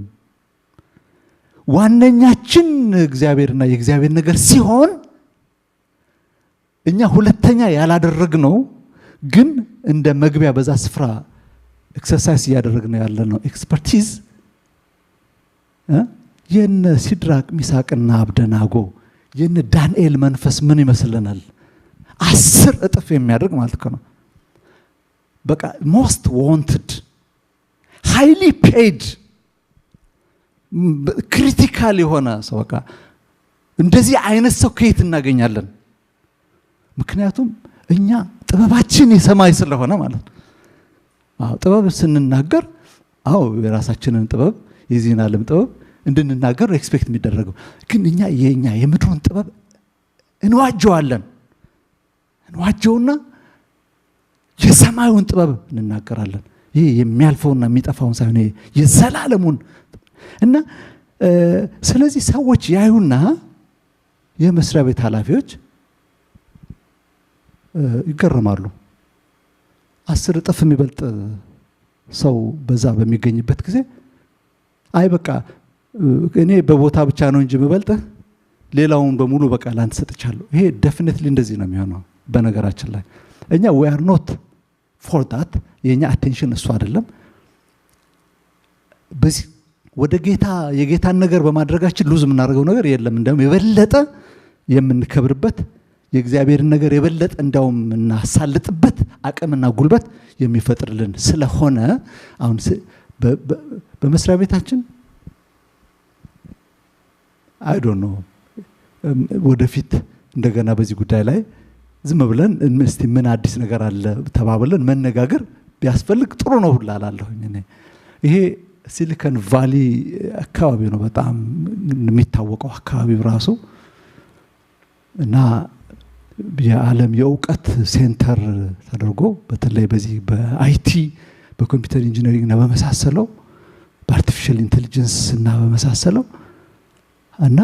ዋነኛችን እግዚአብሔርና የእግዚአብሔር ነገር ሲሆን እኛ ሁለተኛ ያላደረግነው ግን እንደ መግቢያ በዛ ስፍራ ኤክሰርሳይዝ ያደረግነው ያለነው ኤክስፐርቲዝ የነ ሲድራቅ ሚሳቅና አብደናጎ የነ ዳንኤል መንፈስ ምን ይመስልናል 10 እጥፍ የሚያደርግ ማለት ነው በቃ most wanted highly paid critical የሆነ ሰው በቃ እንደዚህ አይነት ሰው ከየት እናገኛለን ምክንያቱም እኛ ጥበባችን የሰማይ ስለሆነ ማለት ነው ጥበብ ስንናገር የራሳችንን ጥበብ የዚህን ዓለም ጥበብ እንድንናገር ኤክስፔክት የሚደረገው ግን እኛ የምድሩን ጥበብ እንዋጀውና የሰማዩን ጥበብ እንናገራለን ይሄ የሚያልፈውና የሚጠፋውን ሳይሆን የዘላለሙን እና ስለዚህ ሰዎች ያዩና የመስሪያ ቤት ኃላፊዎች ይገረማሉ 10 እጥፍ የሚበልጥ ሰው በዛ በሚገኝበት ጊዜ በቃ እኔ በቦታ ብቻ ነው እንጂ የምበልጥ ሌላውን በሙሉ በቃ ላንተ ሰጥቻለሁ ይሄ ዴፊኒትሊ እንደዚህ ነው የሚሆነው በነገራችን ላይ እኛ we are not for that የኛ attention እሱ አይደለም በዚህ ወደ የጌታን ነገር በማድረጋችን ሉዝ የምናደርገው ነገር የለም እንደውም የበለጠ የምንከብርበት የእግዚአብሔርን ነገር የበለጠ እንደውም እናሳልጥበት አቅምና ጉልበት የሚፈጥርልን ስለሆነ አሁን በመስሪያ ቤታችን I don't know ወደፊት እንደገና በዚህ ጉዳይ ላይ ዝም ብለን እስቲ ምን አዲስ ነገር አለ ተባብለን መነጋገር ቢያስፈልግ ጥሩ ነው ሁላላለሁኝ እኔ ይሄ ሲሊኮን ቫሊ አካባቢ ነው በጣም የሚታወቀው አካባቢ ራሱ እና የዓለም የእውቀት ሴንተር ተደርጎ በተለይ በዚህ በአይቲ በኮምፒውተር ኢንጂነሪንግ እና በመሳሰለው በአርቲፊሻል ኢንተለጀንስ እና በመሳሰለው እና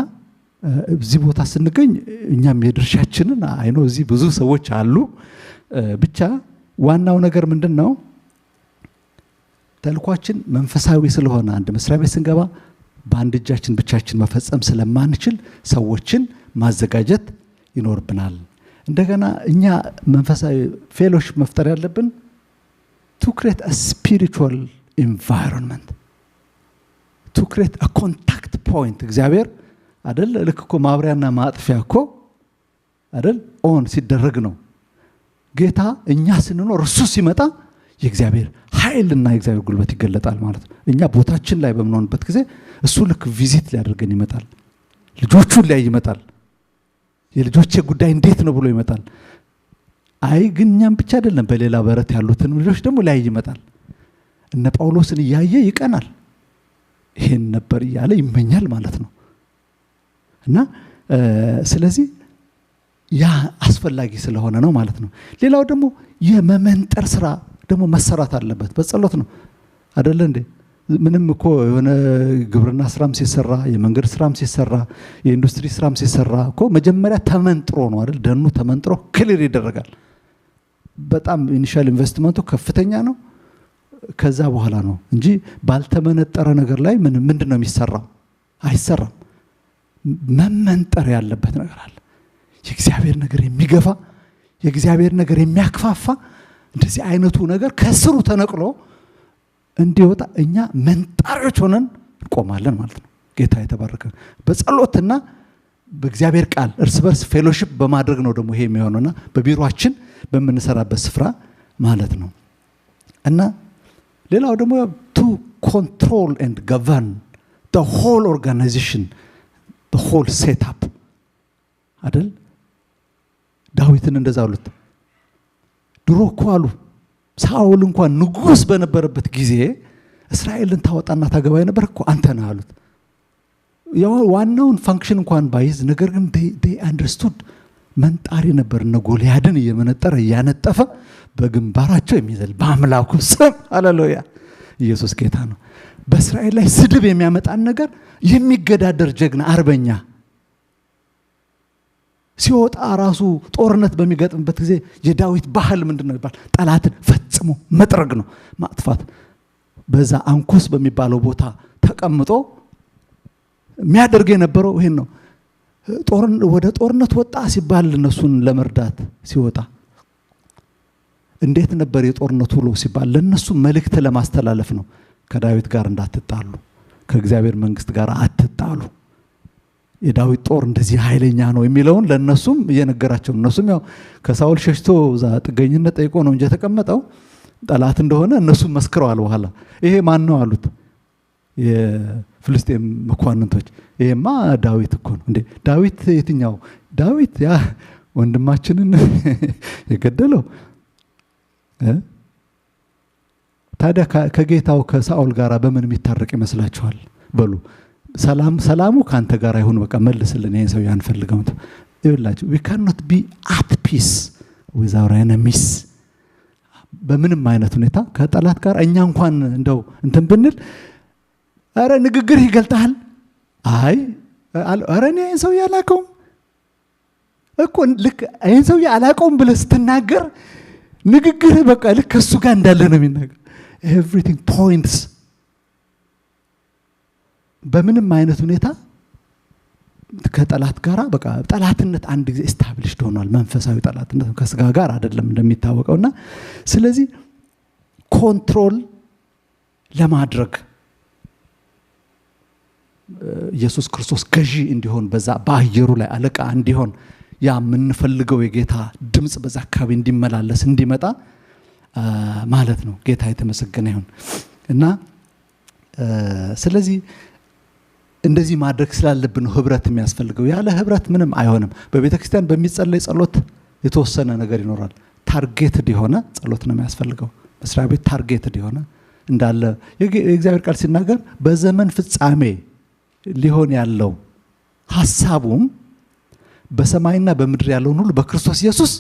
እዚህ ቦታ ስንገኝ እኛም የድርሻችንን አይኖ እዚህ ብዙ ሰዎች አሉ ብቻ ዋናው ነገር ምንድነው ተልኳችን መንፈሳዊ ስለሆነ አንድ መስሪያ ቤት ስንገባ በአንድ እጃችን ብቻችን መፈጸም ስለማንችል ሰዎችን ማዘጋጀት ይኖርብናል እንደገና እኛ መንፈሳዊ ፌሎሺፕ መፍጠር ያለብን to create a spiritual environment to create a contact point እግዚአብሔር አይደል ለክኮ ማብሪያና ማጥፊያ እኮ አይደል ኦን ሲደረግ ነው ጌታ እኛ ስንኖር እሱ ሲመጣ የእግዚአብሔር ኃይልና የእግዚአብሔር ጉልበት ይገለጣል ማለት ነው እኛ ቦታችን ላይ በመኖርበት ጊዜ እሱ ልክ ቪዚት ሊያደርገን ይመጣል ልጆቹን ላይ ይመጣል የልጆቼ ጉዳይ እንዴት ነው ብሎ ይመጣል ግን እኛም ብቻ አይደለም በሌላ በረት ያሉትን ልጆች ደግሞ ላይ ይመጣል እነ ጳውሎስን ያየ ይቀናል ይሄን ነበር ያለ ይመኛል ማለት ነው እና ስለዚህ ያ አስፈላጊ ስለሆነ ነው ማለት ነው ሌላው ደግሞ የመመንጠር ስራ ደግሞ መሰራት አለበት በጸሎት ነው አይደል እንዴ ምንም እኮ የሆነ ግብርና ስራም ሲሰራ የመንገድ ስራም ሲሰራ የኢንዱስትሪ ስራም ሲሰራ እኮ መጀመሪያ ተመንጥሮ ነው አይደል ደኑ ተመንጥሮ ክሊር ይደረጋል በጣም ኢኒሺያል ኢንቨስትመንቱ ከፍተኛ ነው ከዛ በኋላ ነው እንጂ ባልተመነጠረ ነገር ላይ ምንድነው የሚሰራው አይሰራም መመንጠር ያለበት ነገር አለ የእግዚአብሔር ነገር የሚገፋ የእግዚአብሔር ነገር የሚያክፋፋ እንደዚህ አይነቱ ነገር ከስሩ ተነቅሎ እንዲወጣ እኛ መንጣሪዎች ሆነን እንቆማለን ማለት ነው ጌታ የተባረከ በጸሎትና በእግዚአብሔር ቃል እርስ በርስ ፌሎሺፕ በማድረግ ነው ደግሞ ይሄ የሚሆነውና በቢሮአችን በመንሰራበት ስፍራ ማለት ነው እና ሌላው ደግሞ to control and govern the whole organization the whole setup አይደል ዳዊትን እንደዛ አሉት ድሮ እኮ አሉ ሳኦል እንኳን ንጉስ በነበረበት ጊዜ እስራኤልን ታወጣና ታገባ የነበር እኮ አንተ ነህ አሉት ዋናውን ፋንክሽን እንኳን ባይዝ ነገር ግን they understood መንጣሪ ነበር እነ ጎልያድን እየመነጠረ ያነጠፈ በግንባራቸው የሚዘል በአምላኩ ስም ሃሌሉያ ኢየሱስ ጌታ ነው በእስራኤል ላይ ስድብ የሚያመጣን ነገር የሚገዳደር ጀግና አርበኛ ሲወጣ ራሱ ጦርነት በሚገጥምበት ጊዜ የዳዊት ባህል ምንድነው ይባል? ጠላትን ፈጽሞ መጥረግ ነው፣ ማጥፋት። በዛ አንኩስ በሚባለው ቦታ ተቀምጦ የሚያደርግ የነበረው ይሄን ነው። ወደ ጦርነት ወጣ ሲባል እነሱን ለመርዳት ሲወጣ እንዴት ነበር የጦርነቱ ውሎ ሲባል ለነሱ መልእክት ለማስተላለፍ ነው። ከዳዊት ጋር እንዳትጣሉ፣ ከእግዚአብሔር መንግስት ጋር አትጣሉ፣ የዳዊት ጦር እንደዚህ ኃይለኛ ነው የሚለውን ለነሱም እየነገራቸው፣ እነሱም ያው ከሳውል ሸሽቶ ዛ ጥገኝነት ጠይቆ ነው እንጂ ተቀመጠው ጠላት እንደሆነ እነሱም መስክረዋል። በኋላ ይሄ ማን ነው አሉት የፍልስጤም መኳንንቶች። ይሄማ ዳዊት እኮ ነው። እንዴ ዳዊት የትኛው ዳዊት? ያ ወንድማችንን የገደለው። ታዲያ ከጌታው ከሳኦል ጋር በምን የሚታረቅ ይመስላችኋል? በሉ ሰላሙ ካንተ ጋር ይሁን፣ በቃ መልስልን ይሄን ሰው ያንፈልገው። ይብላችሁ we cannot be at peace with our enemies። በምንም አይነት ሁኔታ ከጠላት ጋር እኛ እንኳን እንደው እንትን ብንል አረ ንግግር ይገልጣል። አይ አረ እኔ ይሄን ሰው ያላቀው እኮ ልክ ይሄን ሰው ያላቀው ብለህ ስትናገር ንግግር በቃ ልክ ከሱ ጋር እንዳለ ነው የሚናገር። everything points በምንም አይነት ሁኔታ ከጠላት ጋራ በቃ ጠላትነት አንድ ጊዜ established ሆኗል። መንፈሳዊ ጠላትነት ከስጋ ጋር አይደለም እንደሚታወቀውና ስለዚህ ኮንትሮል ለማድረግ ኢየሱስ ክርስቶስ ገዢ እንዲሆን በዛ በአየሩ ላይ አለቃ እንዲሆን ያ የምንፈልገው የጌታ ድምጽ በዛ አካባቢ እንዲመላለስ እንዲመጣ ማለት ነው። ጌታ የተመሰገነ ይሁን እና ስለዚህ እንደዚህ ማድረግ ስላለብን ነው ህብረት የሚያስፈልገው። ያለ ህብረት ምንም አይሆንም። በቤተክርስቲያን በሚጸለይ ጸሎት የተወሰነ ነገር ይኖራል። ታርጌትድ የሆነ ጸሎት ነው የሚያስፈልገው። መስሪያ ቤት ታርጌትድ የሆነ እንዳለ የእግዚአብሔር ቃል ሲናገር በዘመን ፍጻሜ ሊሆን ያለው ሐሳቡም በሰማይና በምድር ያለውን ሁሉ በክርስቶስ ኢየሱስ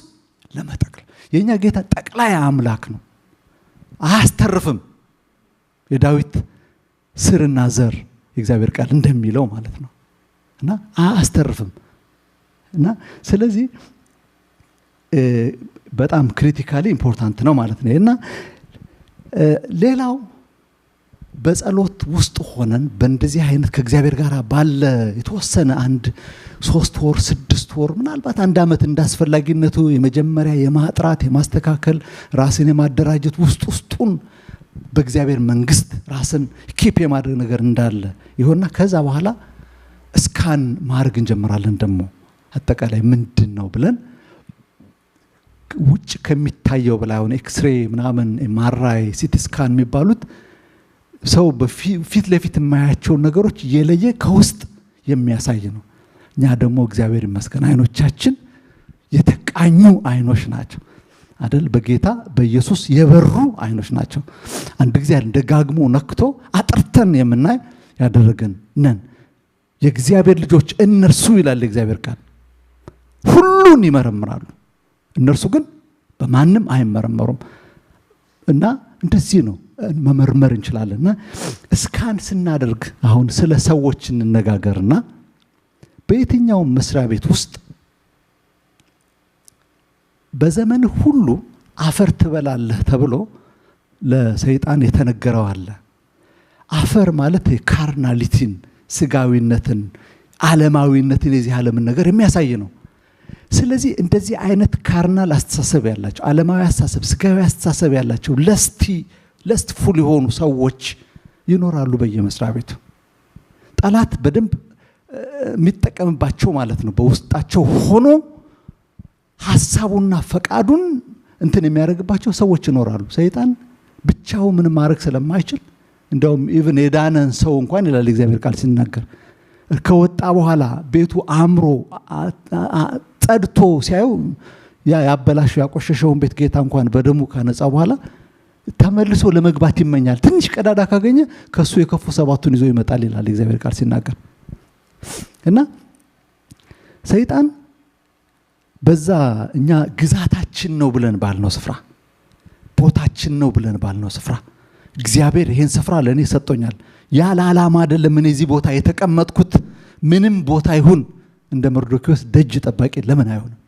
ለመጠቅለል። የኛ ጌታ ጠቅላይ አምላክ ነው፣ አያስተርፍም። የዳዊት ስርና ዘር የእግዚአብሔር ቃል እንደሚለው ማለት ነው እና አያስተርፍም። እና ስለዚህ በጣም ክሪቲካሊ ኢምፖርታንት ነው ማለት ነው። እና ሌላው በጸሎት ውስጥ ሆነን በእንደዚህ አይነት ከእግዚአብሔር ጋር ባለ የተወሰነ አንድ 3 ወር 6 ወር ምናልባት 1 ዓመት እንዳስፈላጊነቱ የመጀመሪያ የማጥራት የማስተካከል ራስን የማደራጀት ውስጡን በእግዚአብሔር መንግስት ራስን ኪፕ የማድረግ ነገር እንዳለ ይሆንና ከዛ በኋላ ስካን ማድረግ እንጀምራለን። ደግሞ አጠቃላይ ምንድነው ብለን ውጭ ከሚታየው በላይ ሆነ ኤክስሬ ምናምን ኤምአርአይ ሲቲ ስካን የሚባሉት ሰው በፊት ለፊት የማያቸው ነገሮች የለየ ከውስጥ የሚያሳይ ነው። እኛ ደግሞ እግዚአብሔር ይመስገን አይኖቻችን የተቃኙ አይኖች ናቸው አይደል? በጌታ በኢየሱስ የበሩ አይኖች ናቸው። አንድ ጊዜ እንደጋግሞ ነክቶ አጥርተን የምናይ ያደረገን ነን። የእግዚአብሔር ልጆች እነርሱ ይላል እግዚአብሔር ቃል ሁሉን ይመረምራሉ፣ እነርሱ ግን በማንም አይመረመሩም። እና እንደዚህ ነው መመርመር እንችላለንና እስካን ስናደርግ አሁን ስለ ሰዎች እንነጋገርና በየትኛው መስሪያ ቤት ውስጥ በዘመን ሁሉ አፈር ትበላለህ ተብሎ ለሰይጣን የተነገረው አለ። አፈር ማለት የካርናሊቲን ስጋዊነትን ዓለማዊነትን የዚህ ዓለምን ነገር የሚያሳይ ነው። ስለዚህ እንደዚህ አይነት ካርናል አስተሳሰብ ያላቸው ዓለማዊ አስተሳሰብ ስጋዊ አስተሳሰብ ያላቸው ለስትፉል የሆኑ ሰዎች ይኖራሉ በየመስሪያ ቤቱ። ጠላት በደንብ የሚጠቀምባቸው ማለት ነው። በውስጣቸው ሆኖ ሐሳቡና ፈቃዱን እንትን የሚያደርግባቸው ሰዎች ይኖራሉ። ሰይጣን ብቻው ምን ማድረግ ስለማይችል እንደውም ኢቭን የዳነን ሰው እንኳን ይላል እግዚአብሔር ቃል ሲናገር ከወጣ በኋላ ቤቱ አምሮ ጸድቶ ሲያዩ ያበላሸው ያቆሸሸውን ቤት ጌታ እንኳን በደሙ ካነጻ በኋላ ተመልሶ ለመግባት ይመኛል። ትንሽ ቀዳዳ ካገኘ ከሱ የከፉ 7ቱን ይዞ ይመጣል ይላል እግዚአብሔር ቃል ሲናገር። እና ሰይጣን በዛ እኛ ግዛታችን ነው ብለን ባልነው ስፍራ ቦታችን ነው ብለን ባልነው ስፍራ እግዚአብሔር ይሄን ስፍራ ለኔ ሰጥቶኛል ያለ ዓላማ አይደለም እኔ እዚህ ቦታ የተቀመጥኩት ምንም ቦታ ይሁን እንደ መርዶክዮስ ደጅ ጠባቂ ለምን አይሆንም?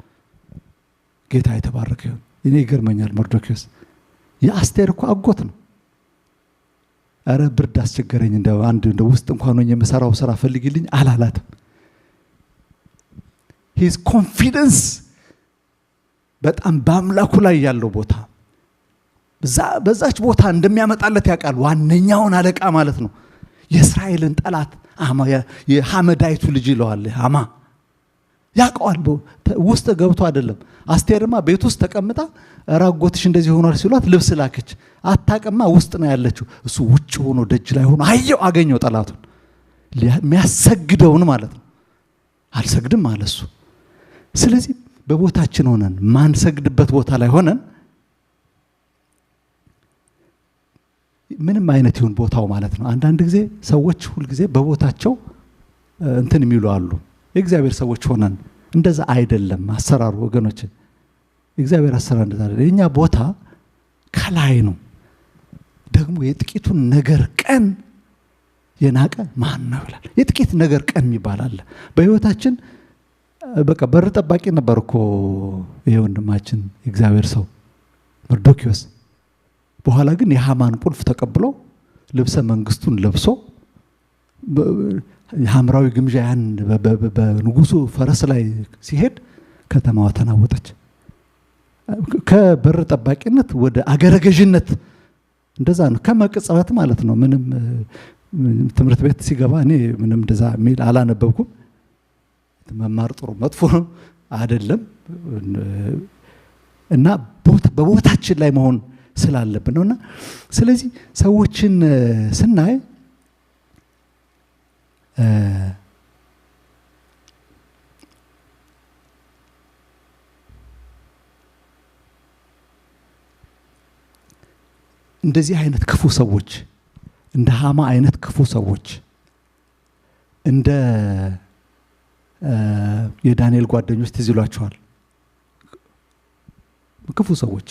ጌታ የተባረከ ይሁን። እኔ ይገርመኛል መርዶክዮስ የአስቴር እኮ አጎት ነው። አረ ብርድ አስቸገረኝ እንደው አንድ እንደ ውስጥ እንኳን ሆኜ የምሰራው ስራ ፈልግልኝ አላላትም። ሂዝ ኮንፊደንስ በጣም በአምላኩ ላይ ያለው ቦታ በዛች ቦታ እንደሚያመጣለት ያውቃል። ዋነኛውን አለቃ ማለት ነው። የእስራኤልን ጠላት አማ የሐመዳይቱ ልጅ ይለዋል አማ ያውቀዋል። ውስጥ ገብቶ አይደለም። አስቴርማ ቤት ውስጥ ተቀምጣ ራጎትሽ እንደዚህ ሆኗል ሲሏት ልብስ ላከች። አታቀማ ውስጥ ነው ያለችው። እሱ ውጭ ሆኖ ደጅ ላይ ሆኖ አየው፣ አገኘው ጠላቱን የሚያሰግደውን ማለት ነው። አልሰግድም አለ እሱ። ስለዚህ በቦታችን ሆነን ማንሰግድበት ቦታ ላይ ሆነን ምንም አይነት ይሁን ቦታው ማለት ነው። አንዳንድ ጊዜ ሰዎች ሁሉ ጊዜ በቦታቸው እንትን የሚሉ አሉ። የእግዚአብሔር ሰዎች ሆነን እንደዛ አይደለም አሰራሩ ወገኖች። እግዚአብሔር አሰራር እንደዛ አይደለም። የኛ ቦታ ከላይ ነው። ደግሞ የጥቂቱን ነገር ቀን የናቀ ማን ነው ይላል። የጥቂት ነገር ቀን የሚባል አለ በህይወታችን። በቃ በር ጠባቂ ነበር እኮ ይሄ ወንድማችን እግዚአብሔር ሰው መርዶክዮስ። በኋላ ግን የሃማን ቁልፍ ተቀብሎ ልብሰ መንግስቱን ለብሶ የሐምራዊ ግምጃ ያን በንጉሱ ፈረስ ላይ ሲሄድ ከተማዋ ተናወጠች። ከበር ጠባቂነት ወደ አገረ ገዥነት እንደዛ ነው። ከመቅጽበት ማለት ነው። ምንም ትምህርት ቤት ሲገባ እኔ ምንም እንደዛ ሚል አላነበብኩም። መማር ጥሩ መጥፎ አይደለም እና በቦታችን ላይ መሆን ስላለብን ነውና ስለዚህ ሰዎችን ስናይ እንደዚህ አይነት ክፉ ሰዎች እንደ ሃማ አይነት ክፉ ሰዎች እንደ የዳንኤል ጓደኞች ትዝ ይሏቸዋል። ክፉ ሰዎች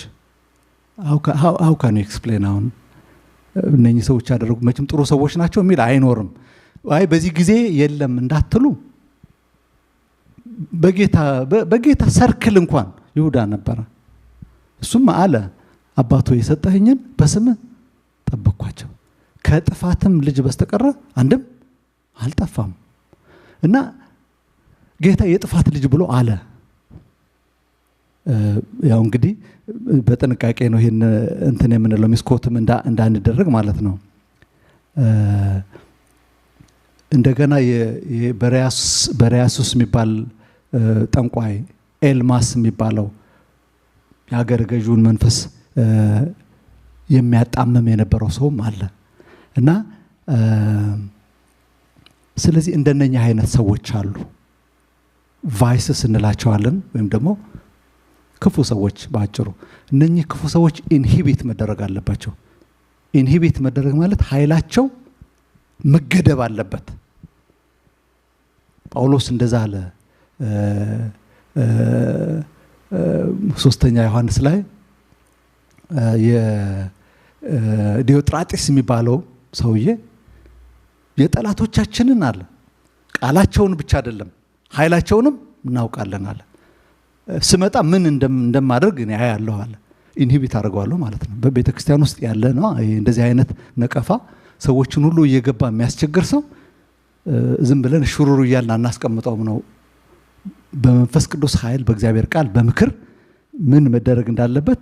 how can you explain አሁን እነኚህ ሰዎች ያደረጉ መቼም ጥሩ ሰዎች ናቸው የሚል አይኖርም። አይ በዚህ ጊዜ የለም እንዳትሉ በጌታ ሰርክል እንኳን ይሁዳ ነበር። እሱም አለ አባቶ የሰጠኸኝን በስም ጠበቅኳቸው ከጥፋትም ልጅ በስተቀር አንድም አልጠፋም። እና ጌታ የጥፋት ልጅ ብሎ አለ። ያው እንግዲህ በጥንቃቄ ነው ይሄን እንትን የምንለው ሚስኮትም እንዳንደረግ ማለት ነው። እንደገና በሪያሱስ የሚባል ጠንቋይ ኤልማስ የሚባለው የሀገር ገዥውን መንፈስ የሚያጣመም የነበረው ሰውም አለ። እና ስለዚህ እንደነኛ አይነት ሰዎች አሉ። ቫይስስ እንላቸዋለን ወይም ደግሞ ክፉ ሰዎች። ባጭሩ እነኚህ ክፉ ሰዎች ኢንሂቢት መደረግ አለባቸው። ኢንሂቢት መደረግ ማለት ኃይላቸው መገደብ አለበት። ጳውሎስ እንደዛ አለ ሶስተኛ ዮሐንስ ላይ የዲዮጥራጢስ የሚባለው ሰውዬ የጠላቶቻችንን አለ ቃላቸውን ብቻ አይደለም ኃይላቸውንም እናውቃለን አለ። ስመጣ ምን እንደማደርግ እኔ ያያለሁ አለ። ኢንሂቢት አድርገዋለሁ ማለት ነው። በቤተ ክርስቲያን ውስጥ ያለ ነው እንደዚህ አይነት ነቀፋ ሰዎችን ሁሉ እየገባ የሚያስቸግር ሰው ዝም ብለን ሽሩሩ እያልን አናስቀምጠውም ነው። በመንፈስ ቅዱስ ኃይል በእግዚአብሔር ቃል በምክር ምን መደረግ እንዳለበት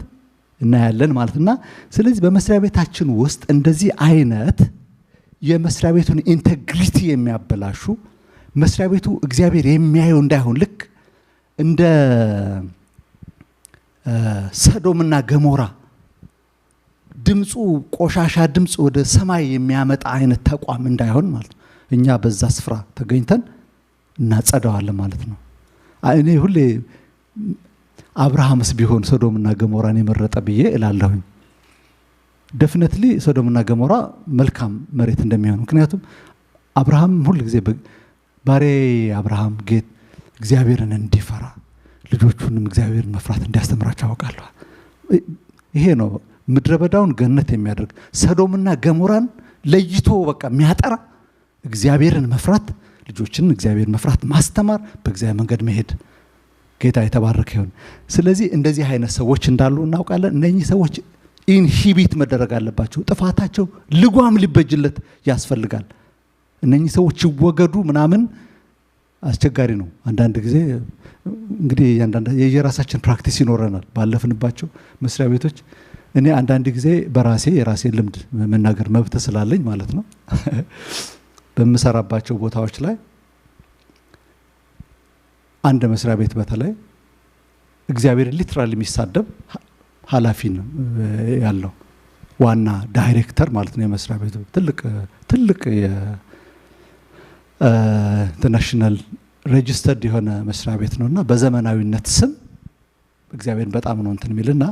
እናያለን ማለትና ስለዚህ በመስሪያ ቤታችን ውስጥ እንደዚህ አይነት የመስሪያ ቤቱን ኢንቴግሪቲ የሚያበላሹ መስሪያ ቤቱ እግዚአብሔር የሚያየው እንዳይሆን ልክ እንደ ሰዶምና ገሞራ ድምጹ ቆሻሻ ድምጽ ወደ ሰማይ የሚያመጣ አይነት ተቋም እንዳይሆን ማለት ነው። እኛ በዛ ስፍራ ተገኝተን እናጸዳዋለን ማለት ነው። እኔ ሁሌ አብርሃምስ ቢሆን ሶዶምና ገሞራን የመረጠ ብዬ እላለሁኝ። ዴፊኒትሊ ሶዶምና ገሞራ መልካም መሬት እንደሚሆን ምክንያቱም አብርሃም ሁሉ ጊዜ ባሬ አብርሃም ጌት እግዚአብሔርን እንዲፈራ ልጆቹንም እግዚአብሔርን መፍራት እንዲያስተምራቸው አውቃለሁ። ይሄ ነው ምድረ በዳውን ገነት የሚያደርግ ሶዶምና ገሞራን ለይቶ በቃ የሚያጠራ እግዚአብሔርን መፍራት ልጆችን እግዚአብሔር መፍራት ማስተማር በእግዚአብሔር መንገድ መሄድ ጌታ የተባረከ ይሁን ስለዚህ እንደዚህ አይነት ሰዎች እንዳሉ እናውቃለን እነኚህ ሰዎች ኢንሂቢት መደረግ አለባቸው ጥፋታቸው ልጓም ሊበጅለት ያስፈልጋል እነኚህ ሰዎች ይወገዱ ምናምን አስቸጋሪ ነው አንዳንድ ጊዜ እንግዲህ የየራሳችን ፕራክቲስ ይኖረናል ባለፍንባቸው መስሪያ ቤቶች እኔ አንዳንድ ጊዜ በራሴ የራሴን ልምድ መናገር መብት ስላለኝ ማለት ነው በመሰራባቸው ቦታዎች ላይ አንድ መስሪያ ቤት በተለይ እግዚአብሔር ሊትራሊ የሚሳደብ ኃላፊ ነው ያለው ዋና ዳይሬክተር ማለት ነው የመስሪያ ቤቱ ትልቅ ኢንተርናሽናል ሬጂስተርድ የሆነ መስሪያ ቤት ነውና በዘመናዊነት ስም እግዚአብሔር በጣም ነው እንትን የሚልና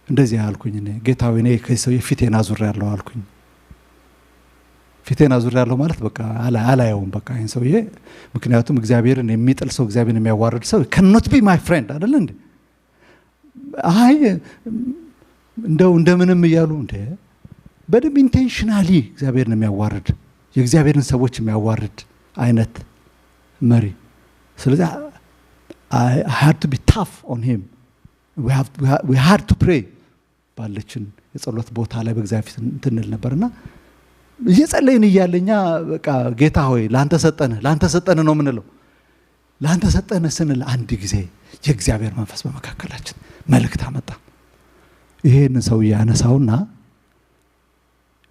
እንደዚህ አልኩኝ እኔ ጌታው እኔ ከሰው የፊቴን አዙር ያለው አልኩኝ ፊቴን አዙር ያለው ማለት በቃ አላየውም በቃ ይሄን ሰውዬ ምክንያቱም እግዚአብሔርን የሚጥል ሰው እግዚአብሔርን የሚያዋርድ ሰው cannot be my friend አይደል እንዴ አይ እንደምንም ይያሉ እንዴ በደም ኢንቴንሽናሊ እግዚአብሔርን የሚያዋርድ የእግዚአብሔርን ሰዎች የሚያዋርድ አይነት መሪ ስለዚህ I had to be tough on him we had to pray ባለችን የጸሎት ቦታ ላይ በእግዚአብሔር እንትንል ነበርና እየጸለይን ይያለኛ በቃ ጌታ ሆይ ላንተ ሰጠነ ነው ምንለው ላንተ ሰጠነ ስንል አንድ ጊዜ የእግዚአብሔር መንፈስ በመካከላችን መልእክት አመጣ ይሄን ሰው ያነሳውና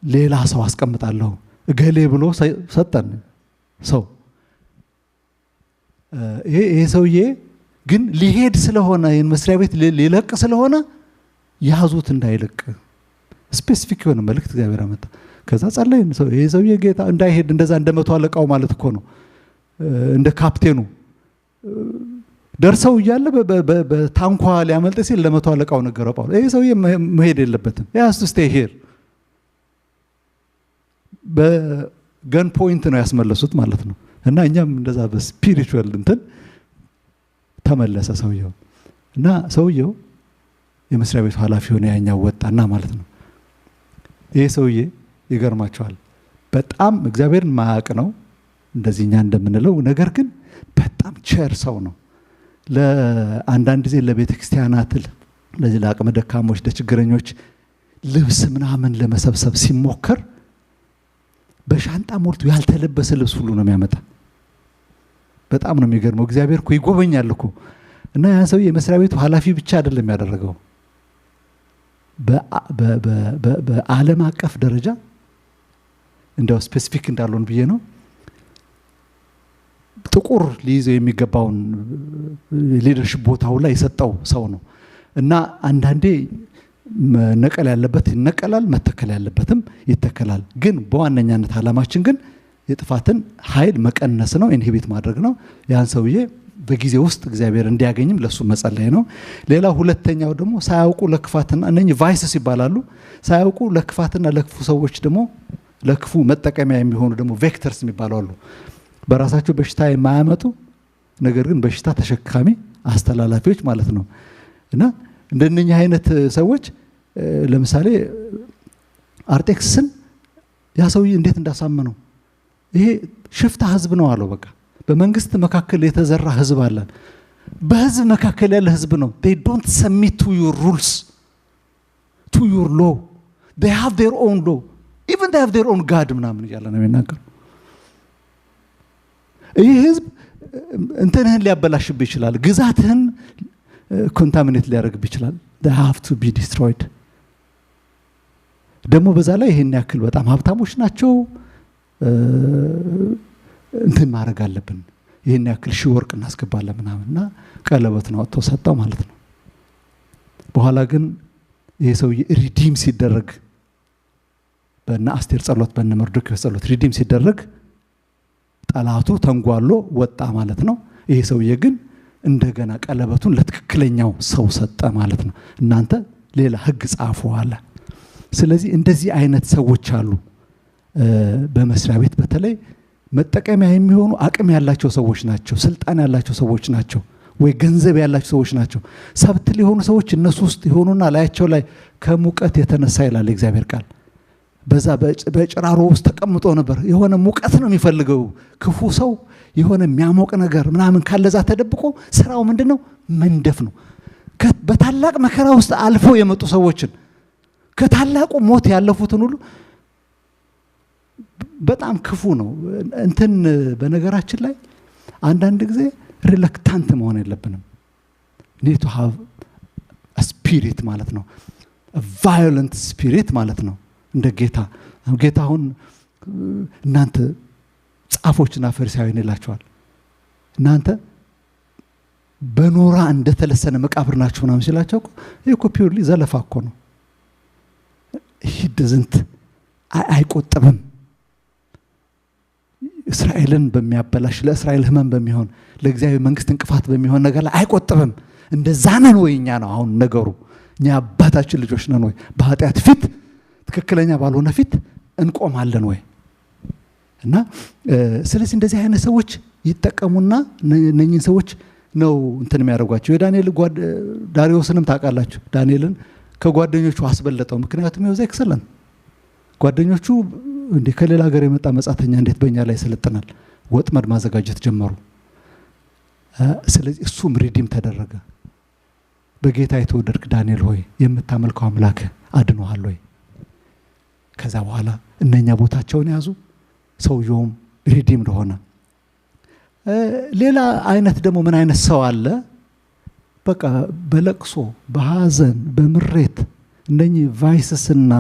ሌላ ሰው አስቀምጣለሁ እገሌ ብሎ ሰጠን ሰው ይሄ ሰውዬ ግን ሊሄድ ስለሆነ ይሄን መስሪያ ቤት ሊለቅ ስለሆነ ያዙት እንዳይለቅ ስፔሲፊክ የሆነ መልእክት እግዚአብሔር አመጣ ከዛ ጸለይን ሰው ይሄ ሰውዬ ጌታ እንዳይሄድ እንደዛ እንደመቶ አለቃው ማለት እኮ ነው እንደ ካፕቴኑ ደርሰው ይያለ በታንኳ ሊያመልጥ ሲል ለመቶ አለቃው ነገረው ጳውሎስ ይሄ ሰውዬ መሄድ የለበትም ያስ ቱ ስቴይ ሂር በገን ፖይንት ነው ያስመለሱት ማለት ነው እና እኛም እንደዛ በስፒሪቹዋል እንትን ተመለሰ ሰውየው እና ሰውየው የመስሪያ ቤቱ ኃላፊ ሆነ ያኛው ወጣና ማለት ነው ይሄ ሰውዬ ይገርማቸዋል በጣም እግዚአብሔርን ማያውቅ ነው እንደዚህኛ እንደምንለው ነገር ግን በጣም ቸር ሰው ነው ለአንዳንድ ጊዜ ለቤተክርስቲያናት ለዚህ ለአቅመ ደካሞች ለችግረኞች ልብስ ምናምን ለመሰብሰብ ሲሞከር በሻንጣ ሞልቶ ያልተለበሰ ልብስ ሁሉ ነው የሚያመጣ በጣም ነው የሚገርመው እግዚአብሔር እኮ ይጎበኛል እኮ እና ያ ሰው የመስሪያ ቤቱ ኃላፊ ብቻ አይደለም ያደረገው በዓለም አቀፍ ደረጃ እንደው ስፔሲፊክ እንዳልሆን ብዬ ነው ጥቁር ሊይዘው የሚገባውን ሊደርሺፕ ቦታው ላይ የሰጠው ሰው ነው እና አንዳንዴ መነቀል ያለበት ይነቀላል መተከል ያለበትም ይተከላል ግን በዋነኛነት ዓላማችን ግን የጥፋትን ኃይል መቀነስ ነው ኢንሂቢት ማድረግ ነው ያን ሰውዬ በጊዜ ውስጥ እግዚአብሔር እንዲያገኝም ለሱ መጸለይ ነው ሌላ ሁለተኛው ደግሞ ሳያውቁ ለክፋትና እነኚህ ቫይስስ ይባላሉ ሳያውቁ ለክፋትና ለክፉ ሰዎች ደግሞ ለክፉ መጠቀሚያ የሚሆኑ ደግሞ ቬክተርስ የሚባላሉ በራሳቸው በሽታ የማያመጡ ነገር ግን በሽታ ተሸካሚ አስተላላፊዎች ማለት ነው እና እንደነኛ አይነት ሰዎች ለምሳሌ አርጤክስን ያ ሰውዬ እንዴት እንዳሳመነው ይሄ ሽፍታ ህዝብ ነው አለው በቃ በመንግስት መካከል የተዘራ ህዝብ አለ በህዝብ መካከል ያለ ህዝብ ነው they don't submit to your rules to your law they have their own law even they have their own god ምናምን ይያለ ነው የሚናገር ይሄ ህዝብ እንትንህን ሊያበላሽብ ይችላል ግዛትህን ኮንታሚኔት ሊያደርግ ይችላል they have to be destroyed ደግሞ በዛ ላይ ይሄን ያክል በጣም ሀብታሞች ናቸው እንትን ማድረግ አለብን ይሄን ያክል ሺህ ወርቅ እናስገባለን ምናምንና ቀለበት ነው አጥቶ ሰጣው ማለት ነው በኋላ ግን ይሄ ሰው ሪዲም ሲደረግ በእነ አስቴር ጸሎት በእነ መርዶክዮስ ጸሎት ሪዲም ሲደረግ ጠላቱ ተንጓሎ ወጣ ማለት ነው ይሄ ሰውዬ ግን እንደገና ቀለበቱን ለትክክለኛው ሰው ሰጠ ማለት ነው እናንተ ሌላ ህግ ጻፉ አለ ስለዚህ እንደዚህ አይነት ሰዎች አሉ በመስሪያ ቤት በተለይ መጠቀሚያ የሚሆኑ አቅም ያላቸው ሰዎች ናቸው ስልጣን ያላቸው ሰዎች ናቸው ወይ ገንዘብ ያላቸው ሰዎች ናቸው ሰብት ሊሆኑ ሰዎች እነሱ ውስጥ ይሆኑና ላያቸው ላይ ከሙቀት የተነሳ ይላል እግዚአብሔር ቃል በዛ በጭራሮ ውስጥ ተቀምጦ ነበር። የሆነ ሙቀት ነው የሚፈልገው ክፉ ሰው የሆነ የሚያሞቅ ነገር ምናምን ካለዛ ተደብቆ ስራው ምንድነው? መንደፍ ነው። በታላቅ መከራ ውስጥ አልፈው የመጡ ሰዎችን ከታላቁ ሞት ያለፉትን ሁሉ በጣም ክፉ ነው። እንትን በነገራችን ላይ አንዳንድ ጊዜ ሪለክታንት መሆን የለብንም። need to have a spirit ማለት ነው። a violent spirit ማለት ነው። እንደ ጌታውን እናንተ ጻፎችና ፈሪሳውያን ይላቸዋል። እናንተ በኖራ እንደተለሰነ መቃብር ናችሁ ምናምን ሲላቸው እኮ ፒውርሊ ዘለፋ እኮ ነው። he doesn't አይቆጥብም። እስራኤልን በሚያበላሽ ለእስራኤል ህመም በሚሆን ለእግዚአብሔር መንግስት እንቅፋት በሚሆን ነገር ላይ አይቆጥብም። እንደዛ ነን ወይኛ ነው አሁን ነገሩ። እኛ አባታችን ልጆች ነን ወይ? በኃጢአት ፊት ትክክለኛ ባልሆነ ፊት እንቆማለን ወይ? እና ስለዚህ እንደዚህ አይነት ሰዎች ይተቀሙና እነኚህን ሰዎች ነው እንትን የሚያደርጓቸው። የዳንኤል ዳሪዮስንም ታውቃላችሁ። ዳንኤልን ከጓደኞቹ አስበለጠው። ምክንያቱም ይወዘ ኤክሰለንት ጓደኞቹ እንደ ከሌላ ሀገር የመጣ መጻተኛ እንዴት በእኛ ላይ ሰለጥናል? ወጥመድ ማዘጋጀት ጀመሩ። ስለዚህ እሱም ሪዲም ተደረገ። በጌታ የተወደድክ ዳንኤል ሆይ የምታመልከው አምላክ አድኖሃል ወይ? ከዛ በኋላ እነኛ ቦታቸውን ያዙ። ሰውየውም ሪዲም ሆነ። ሌላ አይነት ደግሞ ምን አይነት ሰው አለ? በቃ በለቅሶ በሐዘን በምሬት እነኚህ ቫይስስና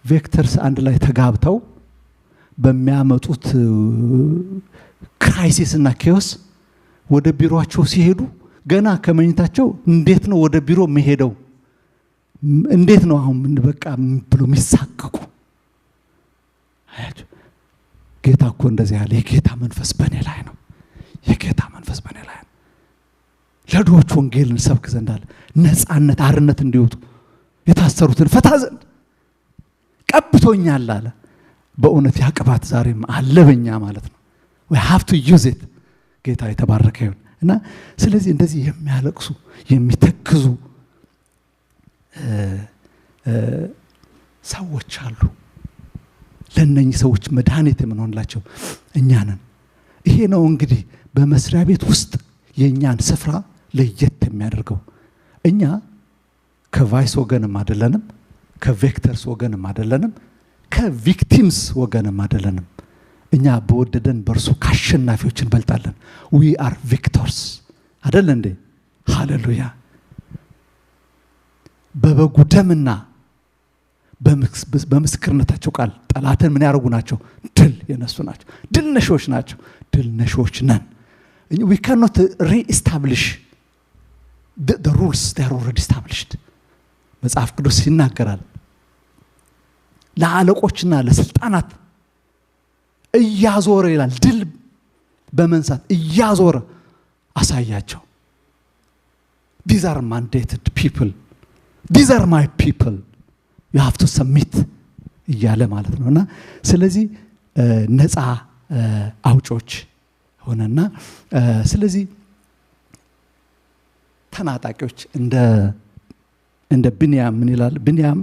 ቬክተርስ አንድ ላይ ተጋብተው በሚያመጡት ክራይሲስና ኬዎስ ወደ ቢሮአቸው ሲሄዱ ገና ከመኝታቸው እንዴት ነው ወደ ቢሮ መሄደው? እንዴት ነው አሁን በቃ ብሎ የሚሳቀቁ አያችሁ። ጌታ እኮ እንደዚህ ያለ የጌታ መንፈስ በእኔ ላይ ነው። የጌታ መንፈስ በእኔ ላይ ነው። ለድሆች ወንጌልን ሰብክ ዘንድ አለ። ነፃነት አርነት እንዲወጡ የታሰሩትን ፈታ ዘንድ ቀብቶኛል አለ። በእውነት ያቅባት ዛሬም አለበኛ ማለት ነው። we have to use it። ጌታ የተባረከ ይሁን። እና ስለዚህ እንደዚህ የሚያለቅሱ የሚተክዙ ሰዎች አሉ። ለነኚህ ሰዎች መድኃኒት የምንሆንላቸው እኛ ነን። ይሄ ነው እንግዲህ በመስሪያ ቤት ውስጥ የኛን ስፍራ ለየት የሚያደርገው። እኛ ከቫይስ ወገንም አይደለንም፣ ከቬክተርስ ወገንም አይደለንም፣ ከቪክቲምስ ወገንም አይደለንም። እኛ በወደደን በርሱ ካሸናፊዎች እንበልጣለን። we are victors አይደል እንዴ? ሃሌሉያ። በበጉ ደምና በምስክርነታቸው ቃል ጠላትን ምን ያደርጉ ናቸው? ድል የነሱ ናቸው። ድል ነሾች ናቸው። ድል ነሾች ነን። we cannot re-establish the rules. they are already established። መጽሐፍ ቅዱስ ይናገራል ለአለቆችና ለስልጣናት እያዞረ ይላል ድል በመንሳት እያዞረ አሳያቸው። these are mandated people, these are my people, you have to submit እያለ ማለት ነውና ስለዚህ ነፃ አውጮች ሆነና ስለዚህ ተናጣቂዎች እንደ ብንያም ምን ይላል? ብንያም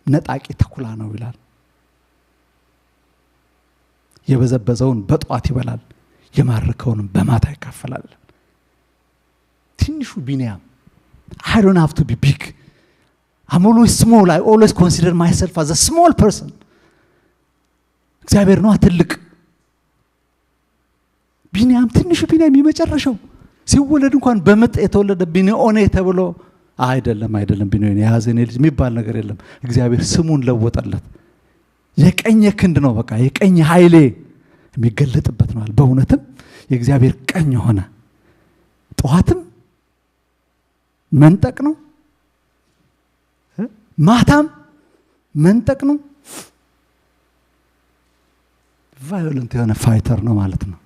ነጣቂ ተኩላ ነው ይላል። የበዘበዘውን በጧት ይበላል፣ የማረከውን በማታ ይካፈላል። ትንሹ ብንያም I don't have to be big. I'm always small. I always consider myself as a small person. እግዚአብሔር ነው ትልቅ። ብንያም ትንሹ ብንያም የመጨረሻው ሲወለድ እንኳን በመጥ የተወለደ ብንኦኔ ተብሎ አይደለም ብንኦኔ ያዘኔ ልጅ የሚባል ነገር የለም። እግዚአብሔር ስሙን ለወጠለት። የቀኝ ክንድ ነው በቃ የቀኝ ኃይሌ የሚገለጥበት ነው። በእውነትም የእግዚአብሔር ቀኝ ሆነ። ጧትም መንጠቅ ነው፣ ማታም መንጠቅ ነው። ቫዮለንት የሆነ ፋይተር ነው ማለት ነው።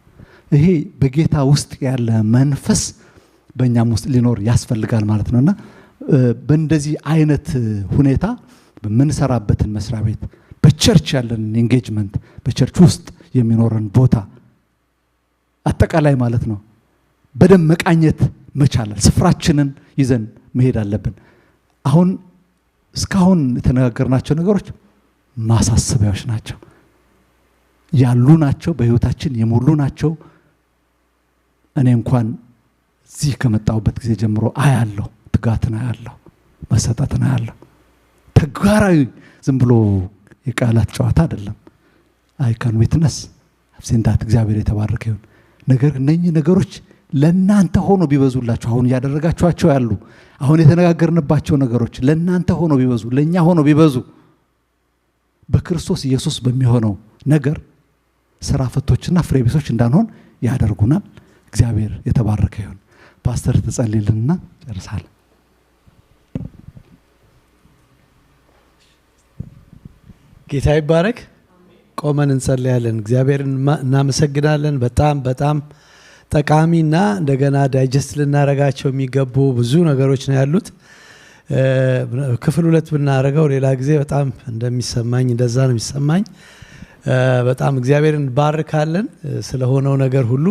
ይሄ በጌታ ውስጥ ያለ መንፈስ በእኛም ውስጥ ሊኖር ያስፈልጋል ማለት ነውና በእንደዚህ አይነት ሁኔታ በመንሰራበትን መስሪያ ቤት በቸርች ያለን ኢንጌጅመንት በቸርች ውስጥ የሚኖረን ቦታ አጠቃላይ ማለት ነው በደም መቃኘት መቻላል። ስፍራችንን ይዘን መሄድ አለብን። አሁን እስካሁን የተነጋገርናቸው ነገሮች ማሳሰቢያዎች ናቸው ያሉ ናቸው በህይወታችን የሞሉ ናቸው እኔ እንኳን እዚህ ከመጣሁበት ጊዜ ጀምሮ አያለሁ ትጋትና አያለሁ መሰጠትና አያለሁ ተግባራዊ ዝም ብሎ የቃላት ጨዋታ አይደለም I can witness I've seen that እግዚአብሔር የተባረከ ይሁን ነገር እነኚህ ነገሮች ለእናንተ ሆኖ ቢበዙላችሁ አሁን ያደረጋችኋቸው ያሉ አሁን የተነጋገርንባቸው ነገሮች ለእናንተ ሆኖ ቢበዙ ለኛ ሆኖ ቢበዙ በክርስቶስ ኢየሱስ በሚሆነው ነገር ስራ ፈቶችና ፍሬ ቢሶች እንዳንሆን ያደርጉናል እግዚአብሔር የተባረከ ይሁን ፓስተር ተጸልይልንና ጨርሳለን ጌታ ይባረክ ቆመን እንጸልያለን እግዚአብሔርን እናመሰግናለን በጣም ጠቃሚና እንደገና ዳይጀስት ልናረጋቸው የሚገቡ ብዙ ነገሮች ነው ያሉት ክፍል 2 ብናረጋው ሌላ ጊዜ በጣም እንደሚሰማኝ እንደዛ ነው የሚሰማኝ በጣም እግዚአብሔርን ባርካለን ስለሆነው ነገር ሁሉ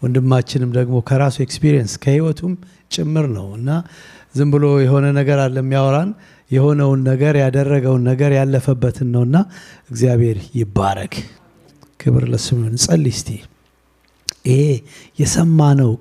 ወንድማችንም ደግሞ ከራሱ ኤክስፒሪየንስ ከህይወቱም ጭምር ነውና ዝም ብሎ የሆነ ነገር አለ የሚያወራን የሆነውን ነገር ያደረገውን ነገር ያለፈበትን ነውና እግዚአብሔር ይባረክ ክብር ለስሙ እንጸልይ እስቲ የሰማነው